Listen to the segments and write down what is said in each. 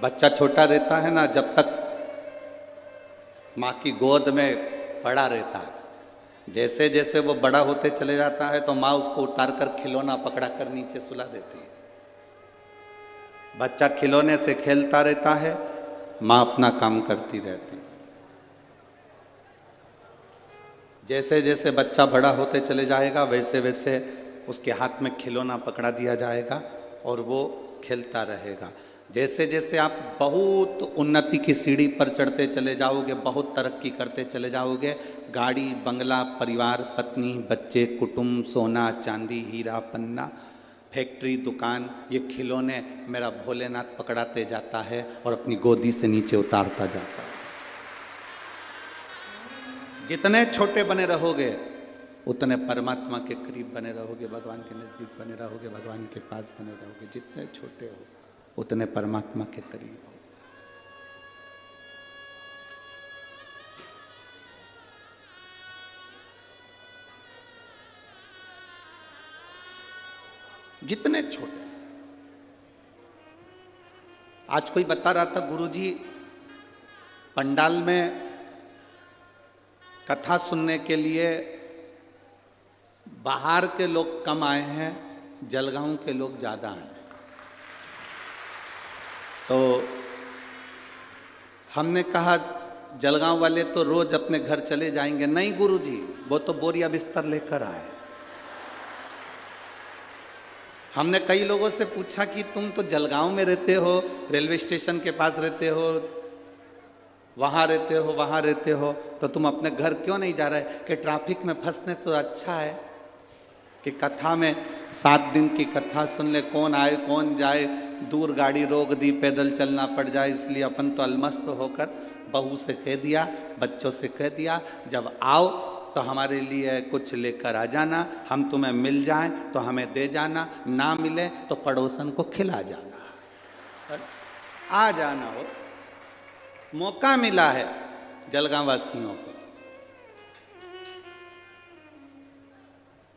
बच्चा छोटा रहता है ना, जब तक माँ की गोद में पड़ा रहता है, जैसे जैसे वो बड़ा होते चले जाता है तो माँ उसको उतार कर खिलौना पकड़ा कर नीचे सुला देती है। बच्चा खिलौने से खेलता रहता है, माँ अपना काम करती रहती है। जैसे जैसे बच्चा बड़ा होते चले जाएगा वैसे वैसे उसके हाथ में खिलौना पकड़ा दिया जाएगा और वो खेलता रहेगा। जैसे जैसे आप बहुत उन्नति की सीढ़ी पर चढ़ते चले जाओगे, बहुत तरक्की करते चले जाओगे, गाड़ी बंगला, परिवार, पत्नी, बच्चे, कुटुंब, सोना चांदी, हीरा पन्ना, फैक्ट्री, दुकान, ये खिलौने मेरा भोलेनाथ पकड़ाते जाता है और अपनी गोदी से नीचे उतारता जाता है। जितने छोटे बने रहोगे उतने परमात्मा के करीब बने रहोगे, भगवान के नज़दीक बने रहोगे, भगवान के पास बने रहोगे। जितने छोटे हो उतने परमात्मा के करीब हो। जितने छोटे। आज कोई बता रहा था, गुरुजी पंडाल में कथा सुनने के लिए बाहर के लोग कम आए हैं, जलगांव के लोग ज़्यादा हैं। तो हमने कहा जलगांव वाले तो रोज अपने घर चले जाएंगे। नहीं गुरुजी, वो तो बोरिया बिस्तर लेकर आए। हमने कई लोगों से पूछा कि तुम तो जलगांव में रहते हो, रेलवे स्टेशन के पास रहते हो, वहाँ रहते हो, वहाँ रहते हो, तो तुम अपने घर क्यों नहीं जा रहे? कि ट्रैफिक में फंसने तो अच्छा है कि कथा में 7 दिन की कथा सुन ले, कौन आए कौन जाए, दूर गाड़ी रोक दी, पैदल चलना पड़ जाए, इसलिए अपन तो अलमस्त होकर बहू से कह दिया, बच्चों से कह दिया, जब आओ तो हमारे लिए कुछ लेकर आ जाना, हम तुम्हें मिल जाएं तो हमें दे जाना, ना मिले तो पड़ोसन को खिला जाना। आ जाना हो, मौका मिला है जलगांव वासियों को।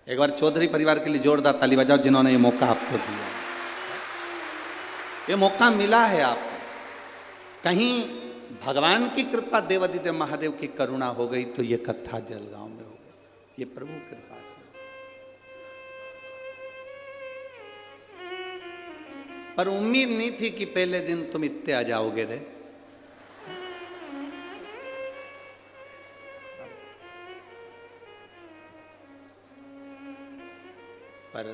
एक बार चौधरी परिवार के लिए जोरदार ताली बजाओ जिन्होंने ये मौका आपको दिया। ये मौका मिला है आपको। कहीं भगवान की कृपा, देवादिदेव महादेव की करुणा हो गई तो ये कथा जलगांव में हो गई। ये प्रभु कृपा से। पर उम्मीद नहीं थी कि पहले दिन तुम इतने आ जाओगे रे। पर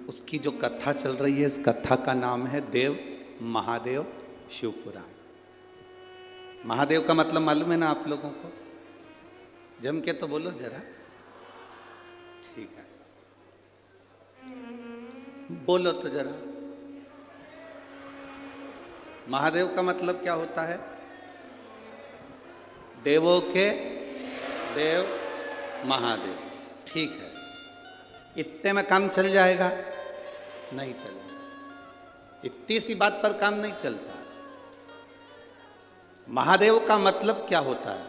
उसकी जो कथा चल रही है, इस कथा का नाम है देव महादेव शिव पुराण। महादेव का मतलब मालूम है ना आप लोगों को? जम के तो बोलो जरा। ठीक है, बोलो तो जरा। महादेव का मतलब क्या होता है? देवों के देव महादेव। ठीक है, इतने में काम चल जाएगा? नहीं चलेगा। इतनी सी बात पर काम नहीं चलता। महादेव का मतलब क्या होता है?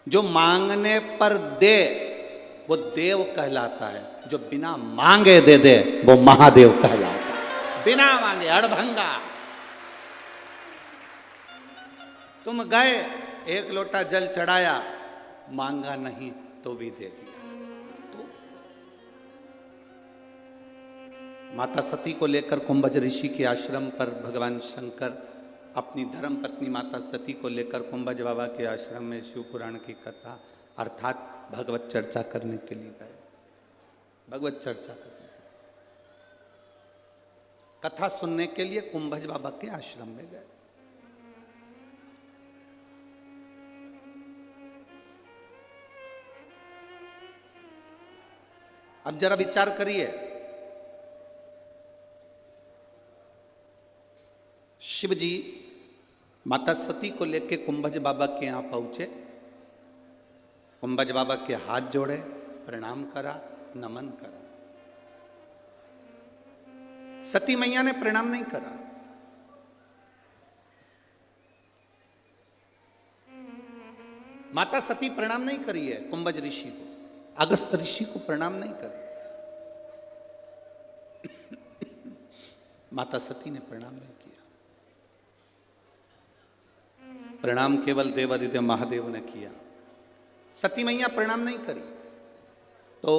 जो मांगने पर दे वो देव कहलाता है, जो बिना मांगे दे दे वो महादेव कहलाता है। बिना मांगे, अड़भंगा। तुम गए, 1 लोटा जल चढ़ाया, मांगा नहीं तो भी दे दिया। तो माता सती को लेकर कुंभज ऋषि के आश्रम पर भगवान शंकर अपनी धर्म पत्नी माता सती को लेकर कुंभज बाबा के आश्रम में शिव पुराण की कथा अर्थात भगवत चर्चा करने के लिए गए। भगवत चर्चा करने, कथा सुनने के लिए कुंभज बाबा के आश्रम में गए। अब जरा विचार करिए, शिव जी माता सती को लेकर कुंभज बाबा के यहां पहुंचे। कुंभज बाबा के हाथ जोड़े, प्रणाम करा, नमन करा। सती मैया ने प्रणाम नहीं करा। माता सती प्रणाम नहीं करी है कुंभज ऋषि को, अगस्त ऋषि को प्रणाम नहीं कर। माता सती ने प्रणाम नहीं किया। प्रणाम केवल देवादिदेव महादेव ने किया, सती मैया प्रणाम नहीं करी। तो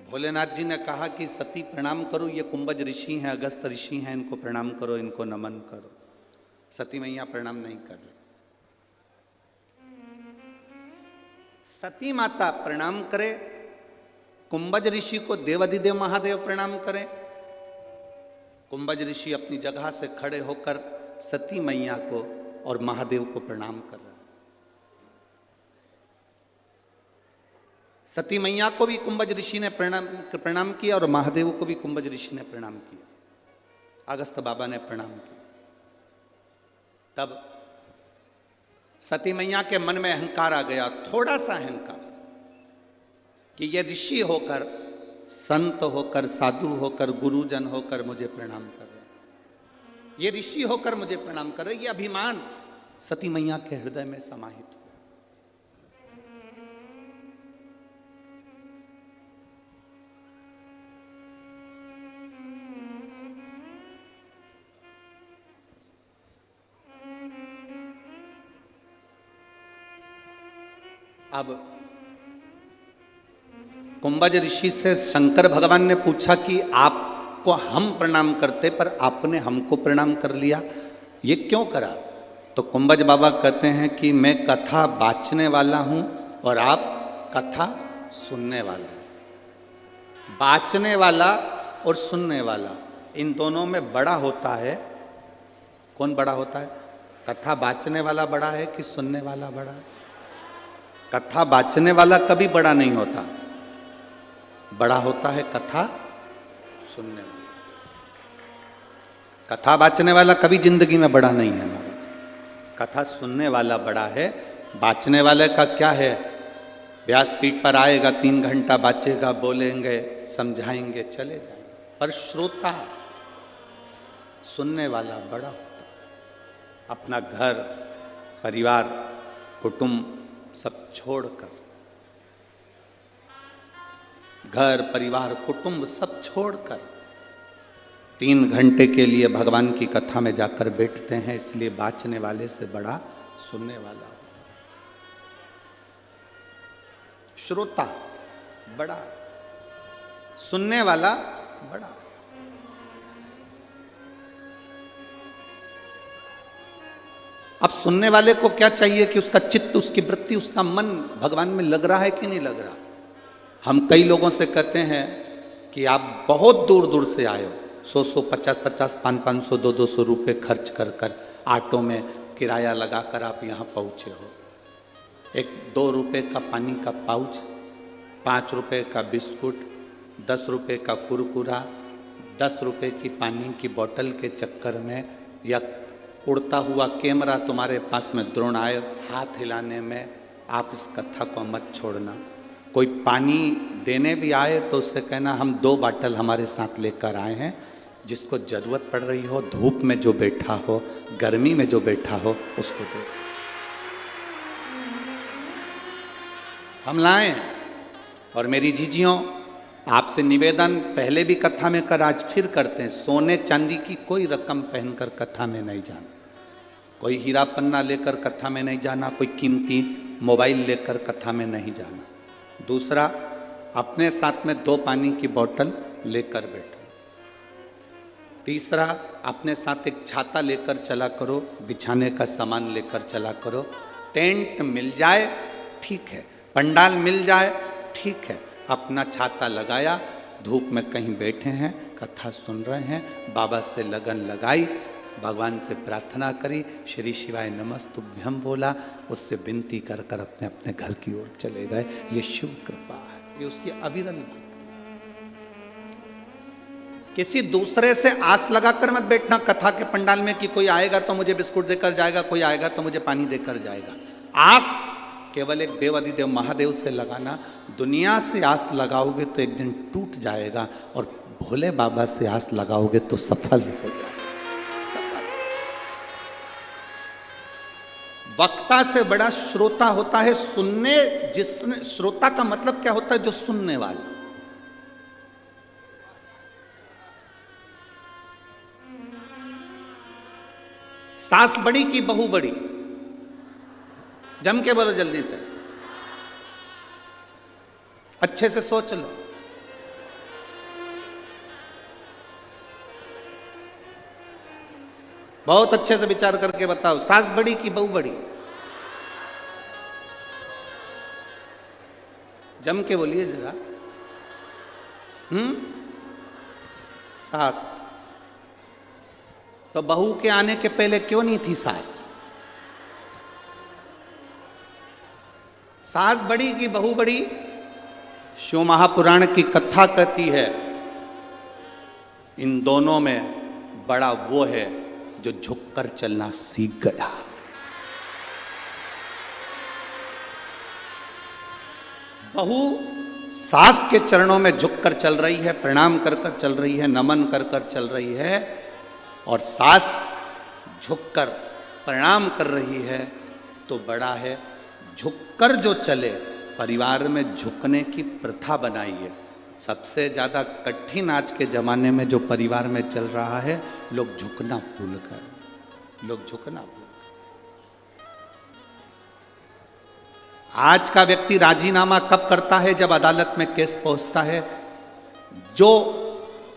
भोलेनाथ जी ने कहा कि सती प्रणाम करो, ये कुंभज ऋषि हैं, अगस्त ऋषि हैं, इनको प्रणाम करो, इनको नमन करो। सती मैया प्रणाम नहीं कर रही। सती माता प्रणाम करे, कुंभज ऋषि को देवादिदेव महादेव प्रणाम करें। कुंभज ऋषि अपनी जगह से खड़े होकर सती मैया को और महादेव को प्रणाम कर रहे हैं। सती मैया को भी कुंभज ऋषि ने प्रणाम किया और महादेव को भी कुंभज ऋषि ने प्रणाम किया। अगस्त बाबा ने प्रणाम किया। तब सती मैया के मन में अहंकार आ गया, थोड़ा सा अहंकार, कि ये ऋषि होकर, संत होकर, साधु होकर, गुरुजन होकर मुझे प्रणाम कर रहे, ये ऋषि होकर मुझे प्रणाम कर रहे, ये अभिमान सती मैया के हृदय में समाहित हो। अब कुंभज ऋषि से शंकर भगवान ने पूछा कि आपको हम प्रणाम करते पर आपने हमको प्रणाम कर लिया, ये क्यों करा? तो कुंभज बाबा कहते हैं कि मैं कथा बाँचने वाला हूँ और आप कथा सुनने वाला। बाँचने वाला और सुनने वाला, इन दोनों में बड़ा होता है, कौन बड़ा होता है? कथा बाँचने वाला बड़ा है कि सुनने वाला बड़ा है? कथा बाँचने वाला कभी बड़ा नहीं होता, बड़ा होता है कथा सुनने वाला। कथा बाँचने वाला कभी जिंदगी में बड़ा नहीं है हमारा, कथा सुनने वाला बड़ा है। बाँचने वाले का क्या है? व्यासपीठ पर आएगा, 3 घंटा बाँचेगा, बोलेंगे, समझाएंगे, चले जाएंगे। पर श्रोता, सुनने वाला बड़ा होता है। अपना घर, परिवार, कुटुंब सब छोड़कर, घर, परिवार, कुटुंब सब छोड़कर 3 घंटे के लिए भगवान की कथा में जाकर बैठते हैं। इसलिए बाँचने वाले से बड़ा सुनने वाला होता है। श्रोता बड़ा, सुनने वाला बड़ा। अब सुनने वाले को क्या चाहिए कि उसका चित्त, उसकी वृत्ति, उसका मन भगवान में लग रहा है कि नहीं लग रहा। हम कई लोगों से कहते हैं कि आप बहुत दूर दूर से आए हो, 100, 50, 500, 200 रुपये खर्च कर कर ऑटो में किराया लगाकर आप यहाँ पहुँचे हो। एक 2 रुपये का पानी का पाउच, 5 रुपये का बिस्कुट, 10 रुपये का कुरकुरा, 10 रुपये की पानी की बोतल के चक्कर में, या उड़ता हुआ कैमरा तुम्हारे पास में द्रोण आए हाथ हिलाने में, आप इस कथा को मत छोड़ना। कोई पानी देने भी आए तो उससे कहना हम 2 बाटल हमारे साथ लेकर आए हैं, जिसको ज़रूरत पड़ रही हो, धूप में जो बैठा हो, गर्मी में जो बैठा हो, उसको दो। हम लाएं। और मेरी जीजियों, आपसे निवेदन पहले भी कथा में कर, आज फिर करते हैं, सोने चांदी की कोई रकम पहनकर कथा में नहीं जाना, कोई हीरा पन्ना लेकर कथा में नहीं जाना, कोई कीमती मोबाइल लेकर कथा में नहीं जाना। दूसरा, अपने साथ में 2 पानी की बोतल लेकर बैठो। तीसरा, अपने साथ एक छाता लेकर चला करो, बिछाने का सामान लेकर चला करो। टेंट मिल जाए ठीक है, पंडाल मिल जाए ठीक है, अपना छाता लगाया, धूप में कहीं बैठे हैं, कथा सुन रहे हैं, बाबा से लगन लगाई, भगवान से प्रार्थना करी, श्री शिवाय नमस्तुभ्यम बोला, उससे विनती कर कर अपने अपने घर की ओर चले गए। ये शुभ कृपा है, ये उसकी अविरल भक्ति। किसी दूसरे से आस लगाकर मत बैठना कथा के पंडाल में कि कोई आएगा तो मुझे बिस्कुट देकर जाएगा, कोई आएगा तो मुझे पानी देकर जाएगा। आस केवल एक देवादिदेव महादेव से लगाना। दुनिया से आस लगाओगे तो एक दिन टूट जाएगा, और भोले बाबा से आस लगाओगे तो सफल हो जाएगा। वक्ता से बड़ा श्रोता होता है। सुनने, जिसने, श्रोता का मतलब क्या होता है? जो सुनने वाला। सास बड़ी की बहू बड़ी? जम के बोलो जल्दी से, अच्छे से सोच लो। बहुत अच्छे से विचार करके बताओ, सास बड़ी की बहू बड़ी? जम के बोलिए जरा। सास। तो बहू के आने के पहले क्यों नहीं थी सास? सास बड़ी की बहू बड़ी? शिव महापुराण की कथा कहती है इन दोनों में बड़ा वो है जो झुककर चलना सीख गया। बहू सास के चरणों में झुककर चल रही है, प्रणाम कर कर चल रही है, नमन कर कर चल रही है, और सास झुककर प्रणाम कर रही है तो बड़ा है। झुककर जो चले, परिवार में झुकने की प्रथा बनाई है। सबसे ज़्यादा कठिन आज के ज़माने में जो परिवार में चल रहा है, लोग झुकना भूल गए, लोग झुकना भूल। आज का व्यक्ति राजीनामा कब करता है? जब अदालत में केस पहुंचता है। जो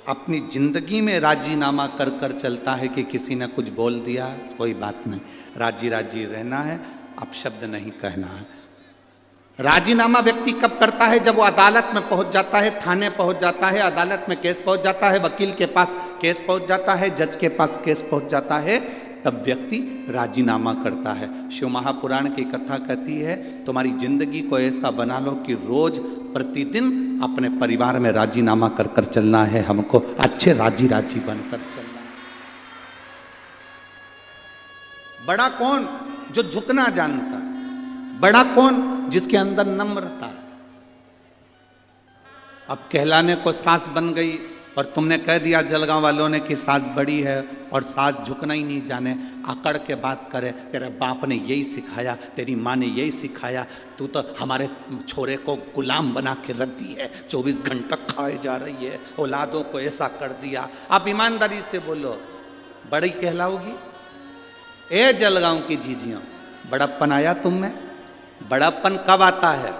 अपनी जिंदगी में राजीनामा कर कर चलता है कि किसी ने कुछ बोल दिया, कोई बात नहीं, राजी राजी रहना है, अपशब्द नहीं कहना है। राजीनामा व्यक्ति कब करता है? जब वो अदालत में पहुंच जाता है, थाने पहुंच जाता है, अदालत में केस पहुंच जाता है, वकील के पास केस पहुंच जाता है, जज के पास केस पहुंच जाता है, तब व्यक्ति राजीनामा करता है। शिव महापुराण की कथा कहती है तुम्हारी जिंदगी को ऐसा बना लो कि रोज प्रतिदिन अपने परिवार में राजीनामा कर कर चलना है, हमको अच्छे राजी राजी बनकर चलना है। बड़ा कौन? जो झुकना जानता है। बड़ा कौन? जिसके अंदर नम्रता है। अब कहलाने को सास बन गई और तुमने कह दिया जलगांव वालों ने कि सास बड़ी है और सास झुकना ही नहीं जाने, अकड़ के बात करे, तेरे बाप ने यही सिखाया, तेरी माँ ने यही सिखाया, तू तो हमारे छोरे को गुलाम बना के रख दी है, 24 घंटा खाए जा रही है, औलादों को ऐसा कर दिया। आप ईमानदारी से बोलो, बड़ी कहलाओगी? ए जलगांव की जीजियों, बड़प्पन आया तुम में? बड़प्पन कब आता है?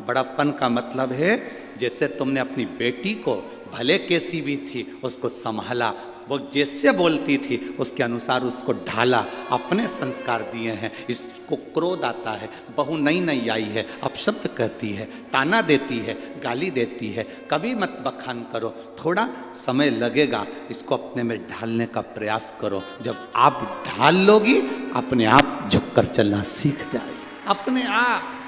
बड़प्पन का मतलब है जैसे तुमने अपनी बेटी को, भले कैसी भी थी, उसको संभाला, वो जैसे बोलती थी उसके अनुसार उसको ढाला, अपने संस्कार दिए हैं। इसको क्रोध आता है, बहू नई नई आई है, अपशब्द कहती है, ताना देती है, गाली देती है, कभी मत बखान करो, थोड़ा समय लगेगा, इसको अपने में ढालने का प्रयास करो। जब आप ढाल लोगी, अपने आप झुककर चलना सीख जाएगी, अपने आप।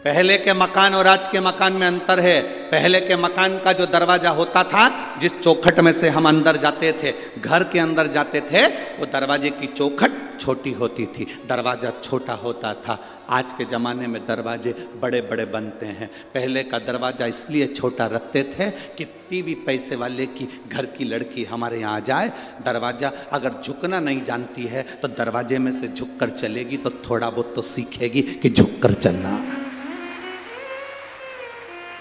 पहले के मकान और आज के मकान में अंतर है। पहले के मकान का जो दरवाजा होता था, जिस चौखट में से हम अंदर जाते थे, घर के अंदर जाते थे, वो दरवाजे की चौखट छोटी होती थी, दरवाजा छोटा होता था। आज के ज़माने में दरवाजे बड़े बड़े बनते हैं। पहले का दरवाजा इसलिए छोटा रखते थे कि कितनी भी पैसे वाले की घर की लड़की हमारे यहाँ आ जाए, दरवाजा अगर झुकना नहीं जानती है तो दरवाजे में से झुककर चलेगी तो थोड़ा बहुत तो सीखेगी कि झुककर चलना।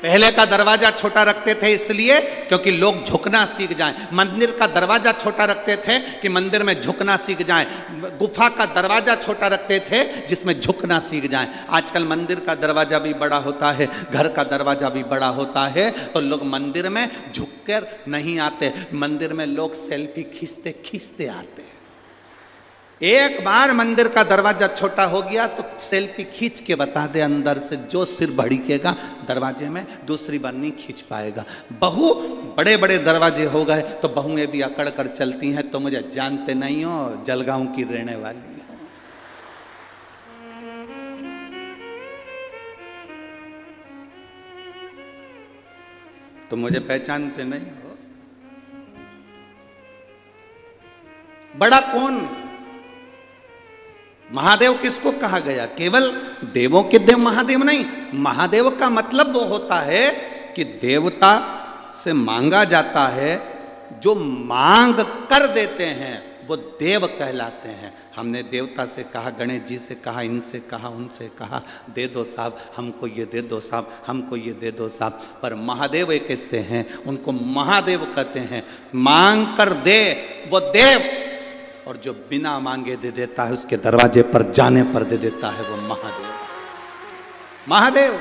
पहले का दरवाजा छोटा रखते थे इसलिए क्योंकि लोग झुकना सीख जाएं। मंदिर का दरवाजा छोटा रखते थे कि मंदिर में झुकना सीख जाएं। गुफा का दरवाजा छोटा रखते थे जिसमें झुकना सीख जाएं। आजकल मंदिर का दरवाजा भी बड़ा होता है, घर का दरवाजा भी बड़ा होता है, तो लोग मंदिर में झुककर नहीं आते, मंदिर में लोग सेल्फी खींचते खींचते आते हैं। एक बार मंदिर का दरवाजा छोटा हो गया तो सेल्फी खींच के बता दे अंदर से, जो सिर भड़केगा दरवाजे में दूसरी बार नहीं खींच पाएगा। बहू बड़े बड़े दरवाजे हो गए तो बहुएं भी अकड़ कर चलती हैं, तो मुझे जानते नहीं हो, जलगांव की रहने वाली हो। तो मुझे पहचानते नहीं हो। बड़ा कौन? महादेव किसको कहा गया? केवल देवों के देव महादेव नहीं। महादेव का मतलब वो होता है कि देवता से मांगा जाता है, जो मांग कर देते हैं वो देव कहलाते हैं। हमने देवता से कहा, गणेश जी से कहा, इनसे कहा, उनसे कहा, दे दो साहब, हमको ये दे दो साहब, हमको ये दे दो साहब। पर महादेव एक ऐसे हैं, उनको महादेव कहते हैं। मांग कर दे वो देव, और जो बिना मांगे दे देता है, उसके दरवाजे पर जाने पर दे देता है, वो महादेव। महादेव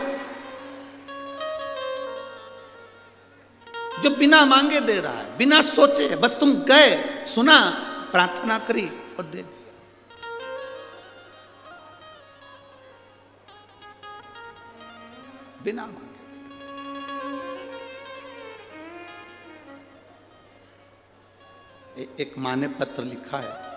जो बिना मांगे दे रहा है, बिना सोचे, बस तुम गए, सुना, प्रार्थना करी और दे दिया। बिना मांगे। एक माँ ने पत्र लिखा है,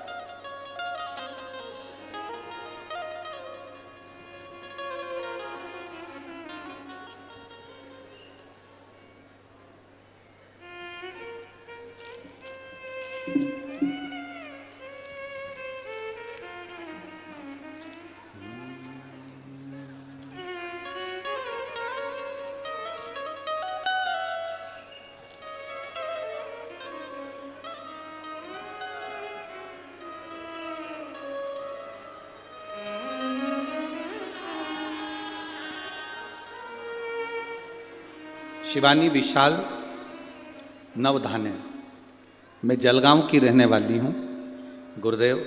शिवानी विशाल नवधाने, मैं जलगांव की रहने वाली हूं। गुरुदेव,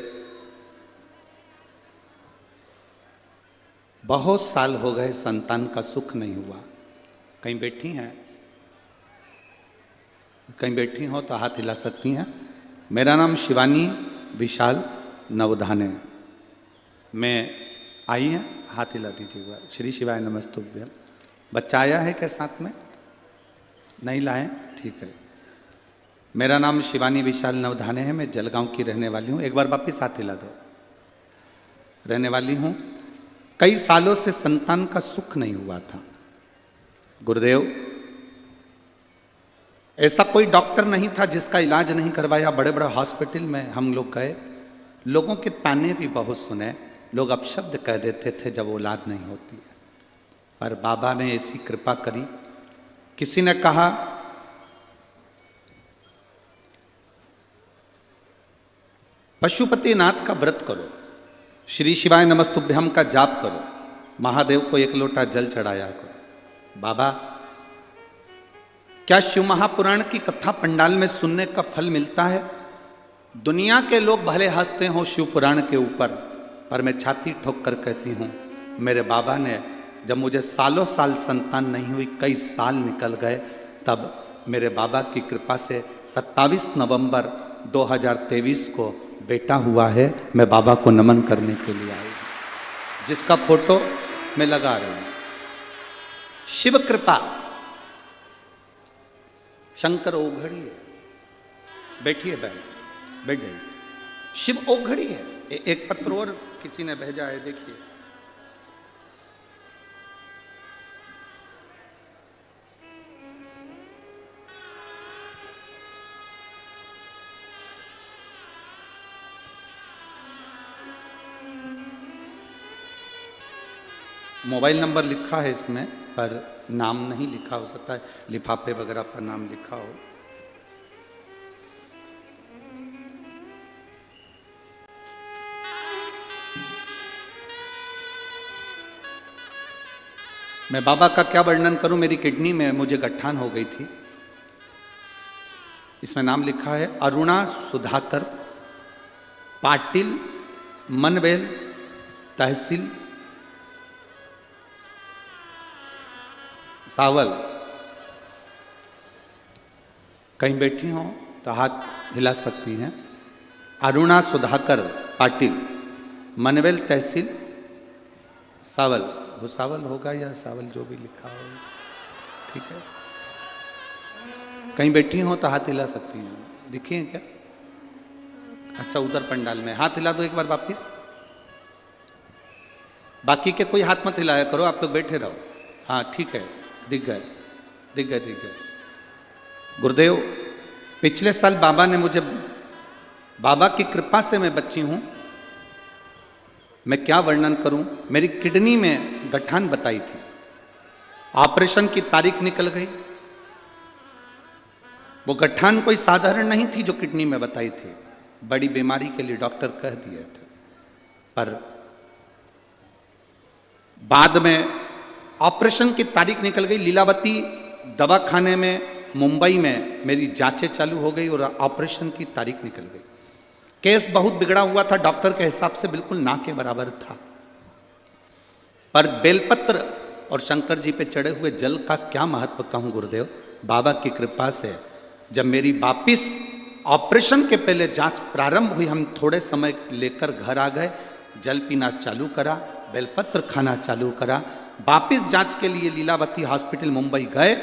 बहुत साल हो गए संतान का सुख नहीं हुआ। कहीं बैठी हैं? कहीं बैठी हो तो हाथ हिला सकती हैं। मेरा नाम शिवानी विशाल नवधाने। मैं आई हैं, हाथ हिला दीजिएगा। श्री शिवाय नमस्तुभ्यम। बच्चा आया है क्या साथ में? नहीं लाए? ठीक है। मेरा नाम शिवानी विशाल नवधाने है। मैं जलगांव की रहने वाली हूँ। एक बार वापिस हाथ हिला दो। रहने वाली हूँ। कई सालों से संतान का सुख नहीं हुआ था। गुरुदेव, ऐसा कोई डॉक्टर नहीं था जिसका इलाज नहीं करवाया। बड़े बड़े हॉस्पिटल में हम लोग गए, लोगों के ताने भी बहुत सुने। लोग अपशब्द कह देते थे जब औलाद नहीं होती है। पर बाबा ने ऐसी कृपा करी। किसी ने कहा पशुपतिनाथ का व्रत करो, श्री शिवाय नमस्तुभ्यम का जाप करो, महादेव को एक लोटा जल चढ़ाया करो। बाबा, क्या शिव महापुराण की कथा पंडाल में सुनने का फल मिलता है? दुनिया के लोग भले हंसते हो शिव पुराण के ऊपर, पर मैं छाती ठोक कर कहती हूँ, मेरे बाबा ने जब मुझे सालों साल संतान नहीं हुई, कई साल निकल गए, तब मेरे बाबा की कृपा से 27 नवंबर 2023 को बेटा हुआ है। मैं बाबा को नमन करने के लिए आई हूँ, जिसका फोटो मैं लगा रही हूँ। शिव कृपा। शंकर ओघड़ी है। बैठिए बहन, बैठ जाइए। शिव ओघड़ी है। एक पत्र और किसी ने भेजा है, देखिए। मोबाइल नंबर लिखा है इसमें, पर नाम नहीं लिखा। हो सकता है लिफाफे वगैरह पर नाम लिखा हो। मैं बाबा का क्या वर्णन करूं। मेरी किडनी में मुझे गठान हो गई थी। इसमें नाम लिखा है अरुणा सुधाकर, पाटिल, मनवेल, तहसील सावल। कहीं बैठी हो तो हाथ हिला सकती हैं। अरुणा सुधाकर पाटिल, मनवेल, तहसील सावल। भुसावल होगा या सावल, जो भी लिखा हो, ठीक है। कहीं बैठी हो तो हाथ हिला सकती हैं। दिखिए क्या? अच्छा, उधर पंडाल में हाथ हिला दो एक बार वापिस। बाकी के कोई हाथ मत हिलाया करो, आप लोग बैठे रहो। हाँ ठीक है, दिख गए, दिख गए, दिख गए। गुरुदेव, पिछले साल बाबा ने मुझे, बाबा की कृपा से मैं बच्ची हूं। मैं क्या वर्णन करूं। मेरी किडनी में गठान बताई थी। ऑपरेशन की तारीख निकल गई। वो गठान कोई साधारण नहीं थी जो किडनी में बताई थी। बड़ी बीमारी के लिए डॉक्टर कह दिए थे, पर बाद में ऑपरेशन की तारीख निकल गई। लीलावती दवाखाने में मुंबई में मेरी जांचें चालू हो गई और ऑपरेशन की तारीख निकल गई। केस बहुत बिगड़ा हुआ था, डॉक्टर के हिसाब से बिल्कुल ना के बराबर था। पर बेलपत्र और शंकर जी पे चढ़े हुए जल का क्या महत्व कहूं गुरुदेव। बाबा की कृपा से जब मेरी वापिस ऑपरेशन के पहले जांच प्रारंभ हुई, हम थोड़े समय लेकर घर आ गए, जल पीना चालू करा, बेलपत्र खाना चालू करा। वापिस जांच के लिए लीलावती हॉस्पिटल मुंबई गए,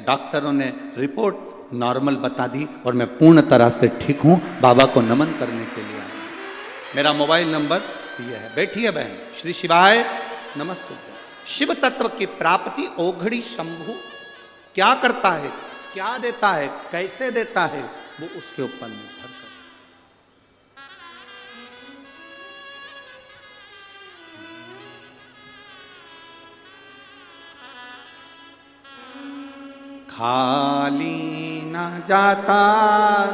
डॉक्टरों ने रिपोर्ट नॉर्मल बता दी और मैं पूर्ण तरह से ठीक हूं। बाबा को नमन करने के लिए आया। मेरा मोबाइल नंबर यह है। बैठिए बहन। श्री शिवाय नमस्ते। शिव तत्व की प्राप्ति ओघड़ी शंभु क्या करता है, क्या देता है, कैसे देता है, वो उसके ऊपर निर्भर करता है। खाली ना जाता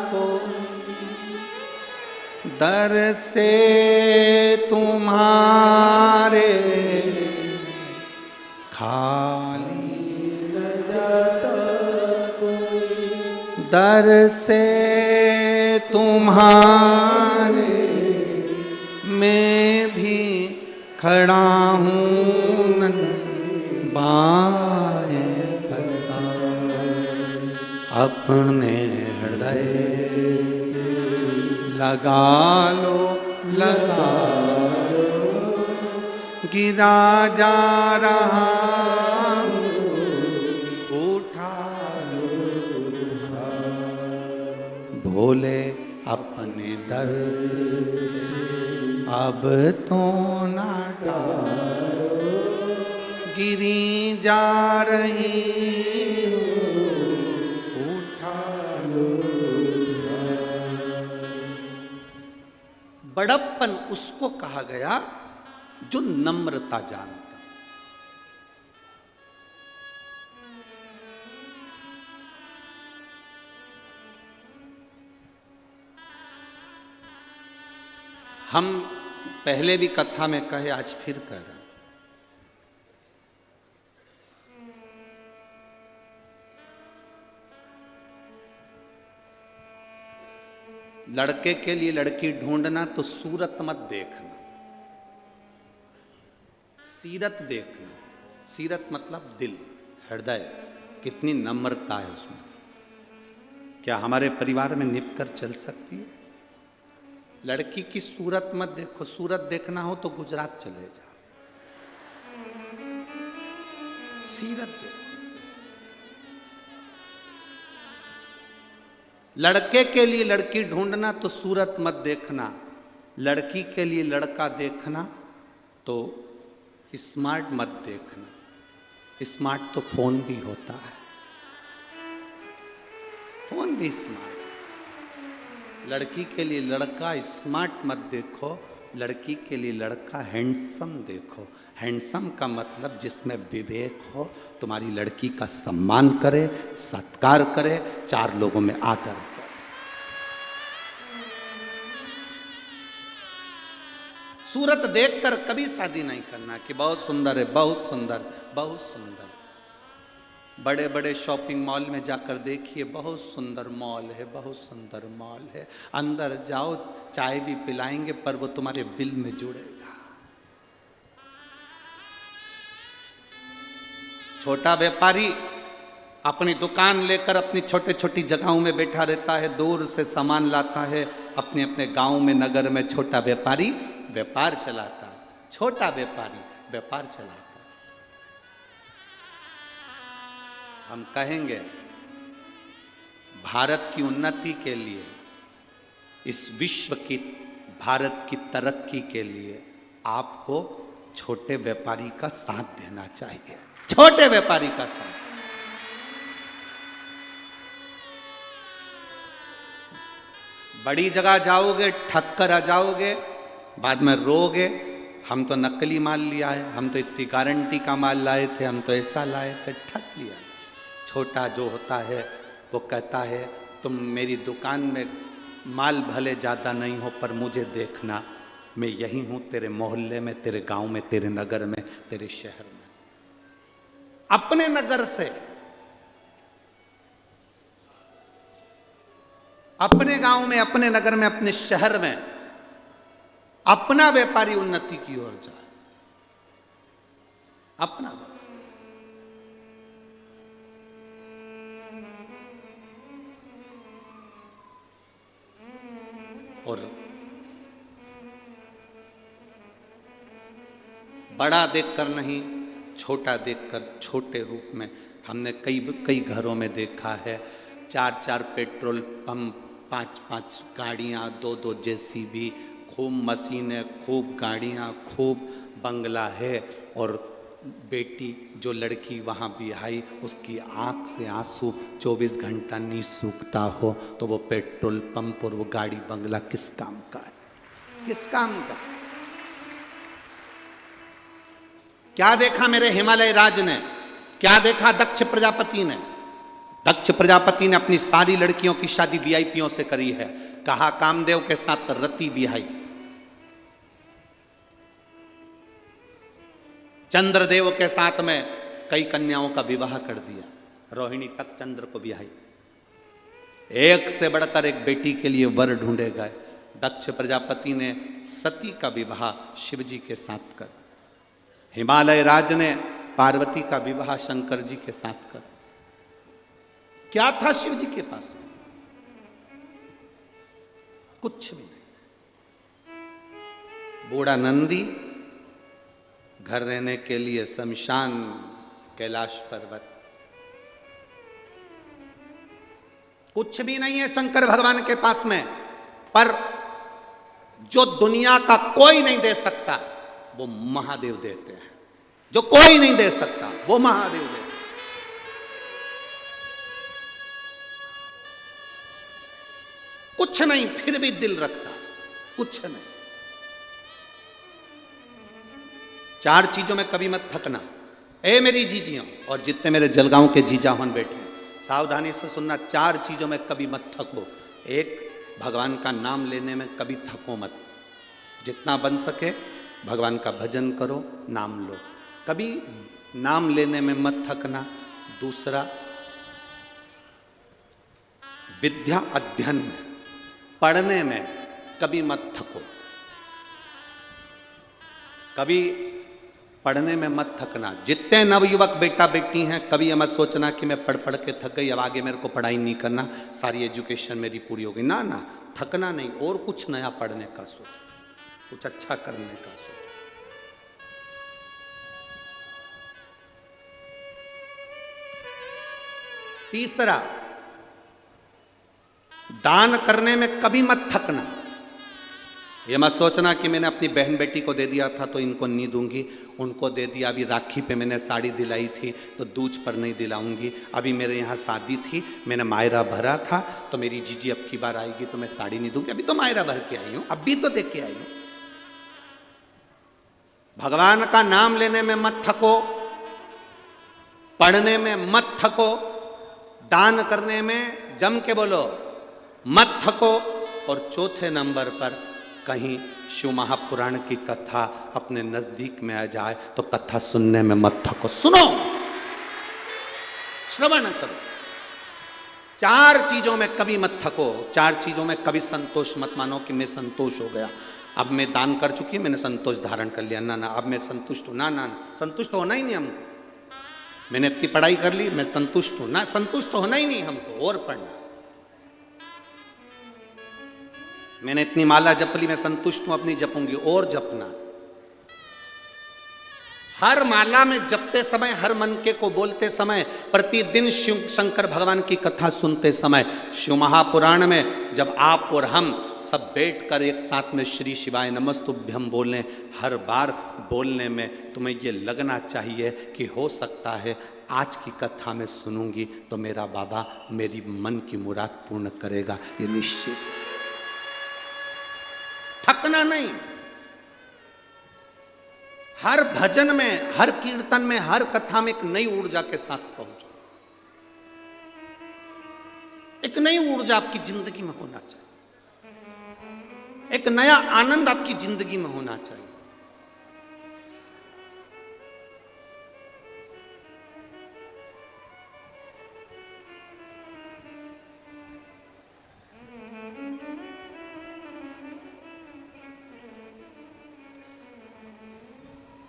को दर से तुम्हारे, खाली न जाता कोई दर से तुम्हारे, मैं भी खड़ा हूँ बाएं अपने हृदय से लगा लो, लगा लो, गिरा जा रहा उठा लो, भोले अपने दर से अब तो ना टालो, गिरी जा रही बड़प्पन उसको कहा गया जो नम्रता जानता। हम पहले भी कथा में कहे, आज फिर कह रहे हैं, लड़के के लिए लड़की ढूंढना तो सूरत मत देखना, सीरत देखना। सीरत मतलब दिल, हृदय, कितनी नम्रता है उसमें। क्या हमारे परिवार में निप कर चल सकती है? लड़की की सूरत मत देखो, सूरत देखना हो तो गुजरात चले जाओ, सीरत देखो। लड़के के लिए लड़की ढूंढना तो सूरत मत देखना, लड़की के लिए लड़का देखना तो स्मार्ट मत देखना। स्मार्ट तो फोन भी होता है, फोन भी स्मार्ट। लड़की के लिए लड़का स्मार्ट मत देखो, लड़की के लिए लड़का हैंडसम देखो। हैंडसम का मतलब जिसमें विवेक हो, तुम्हारी लड़की का सम्मान करे, सत्कार करे, चार लोगों में आदर करे। सूरत देखकर कभी शादी नहीं करना कि बहुत सुंदर है, बहुत सुंदर, बहुत सुंदर। बड़े बड़े शॉपिंग मॉल में जाकर देखिए, बहुत सुंदर मॉल है, बहुत सुंदर मॉल है। अंदर जाओ, चाय भी पिलाएंगे पर वो तुम्हारे बिल में जुड़ेगा। छोटा व्यापारी अपनी दुकान लेकर अपनी छोटे छोटी जगहों में बैठा रहता है, दूर से सामान लाता है अपने अपने गांव में, नगर में। छोटा व्यापारी व्यापार चलाता है, छोटा व्यापारी व्यापार चलाता है। हम कहेंगे भारत की उन्नति के लिए, इस विश्व की, भारत की तरक्की के लिए आपको छोटे व्यापारी का साथ देना चाहिए, छोटे व्यापारी का साथ। बड़ी जगह जाओगे ठग कर आ जाओगे, बाद में रोगे हम तो नकली माल लिया है, हम तो इतनी गारंटी का माल लाए थे, हम तो ऐसा लाए थे, ठग लिया। छोटा जो होता है वो कहता है तुम मेरी दुकान में माल भले ज़्यादा नहीं हो पर मुझे देखना, मैं यही हूं तेरे मोहल्ले में, तेरे गांव में, तेरे नगर में, तेरे शहर में। अपने नगर से, अपने गांव में, अपने नगर में, अपने शहर में अपना व्यापारी उन्नति की ओर जाए, अपना व्यापारी। और बड़ा देखकर नहीं, छोटा देखकर छोटे रूप में। हमने कई घरों में देखा है 4-4 पेट्रोल पंप, 5-5 गाड़ियां, 2-2 जेसीबी, खूब मशीनें, खूब गाड़ियां, खूब बंगला है। और बेटी जो लड़की वहाँ बिहाई, उसकी आँख से आंसू 24 घंटा नहीं सूखता हो तो वो पेट्रोल पंप और वो गाड़ी बंगला किस काम का है? किस काम का? क्या देखा मेरे हिमालय राज ने, क्या देखा दक्ष प्रजापति ने? दक्ष प्रजापति ने अपनी सारी लड़कियों की शादी वीआईपीओं से करी है। कहा कामदेव के साथ रति बिहाई, चंद्रदेव के साथ में कई कन्याओं का विवाह कर दिया, रोहिणी तक चंद्र को बिहाई। एक से बढ़कर एक बेटी के लिए वर ढूंढे गए। दक्ष प्रजापति ने सती का विवाह शिवजी के साथ कर, हिमालय राज ने पार्वती का विवाह शंकर जी के साथ कर। क्या था शिव जी के पास? कुछ भी नहीं। बूढ़ा नंदी, घर रहने के लिए शमशान, कैलाश पर्वत, कुछ भी नहीं है शंकर भगवान के पास में। पर जो दुनिया का कोई नहीं दे सकता वो महादेव देते हैं। जो कोई नहीं दे सकता वो महादेव देते हैं। कुछ नहीं फिर भी दिल रखता, कुछ नहीं। 4 चीजों में कभी मत थकना। ए मेरी जीजियों और जितने मेरे जलगांव के जीजाहन बैठे हैं, सावधानी से सुनना। 4 चीजों में कभी मत थको। 1, भगवान का नाम लेने में कभी थको मत। जितना बन सके भगवान का भजन करो, नाम लो, कभी नाम लेने में मत थकना। दूसरा, विद्या अध्ययन में, पढ़ने में कभी मत थको। कभी पढ़ने में मत थकना। जितने नवयुवक बेटा बेटी हैं, कभी ये मत सोचना कि मैं पढ़ पढ़ के थक गई, अब आगे मेरे को पढ़ाई नहीं करना, सारी एजुकेशन मेरी पूरी हो गई। ना ना, थकना नहीं। और कुछ नया पढ़ने का सोचो, कुछ अच्छा करने का सोचो। तीसरा, दान करने में कभी मत थकना। ये मत सोचना कि मैंने अपनी बहन बेटी को दे दिया था तो इनको नहीं दूंगी, उनको दे दिया, अभी राखी पे मैंने साड़ी दिलाई थी तो दूज पर नहीं दिलाऊंगी, अभी मेरे यहाँ शादी थी, मैंने मायरा भरा था तो मेरी जीजी अब की बार आएगी तो मैं साड़ी नहीं दूंगी, अभी तो मायरा भर के आई हूं, अभी तो देख के आई हूं। भगवान का नाम लेने में मत थको, पढ़ने में मत थको, दान करने में जम के बोलो मत थको। और चौथे नंबर पर, कहीं शिव महापुराण की कथा अपने नजदीक में आ जाए तो कथा सुनने में मत थको, सुनो, श्रवण करो। 4 चीजों में कभी मत थको। 4 चीजों में कभी संतोष मत मानो कि मैं संतोष हो गया, अब मैं दान कर चुकी, मैंने संतोष धारण कर लिया। ना ना, अब मैं संतुष्ट हूं। ना ना, संतुष्ट होना ही नहीं हमको। मैंने इतनी पढ़ाई कर ली, मैं संतुष्ट हूं ना, संतुष्ट होना ही नहीं हमको, और पढ़ना। मैंने इतनी माला जप ली, मैं संतुष्ट हूं, अपनी जपूंगी, और जपना। हर माला में जपते समय, हर मन के को बोलते समय, प्रतिदिन शिव शंकर भगवान की कथा सुनते समय, शिव महापुराण में जब आप और हम सब बैठकर एक साथ में श्री शिवाय नमस्तुभ्यम बोलें, हर बार बोलने में तुम्हें ये लगना चाहिए कि हो सकता है आज की कथा में सुनूंगी तो मेरा बाबा मेरी मन की मुराद पूर्ण करेगा, ये निश्चित। थकना नहीं। हर भजन में, हर कीर्तन में, हर कथा में एक नई ऊर्जा के साथ पहुंचो। एक नई ऊर्जा आपकी जिंदगी में होना चाहिए। एक नया आनंद आपकी जिंदगी में होना चाहिए।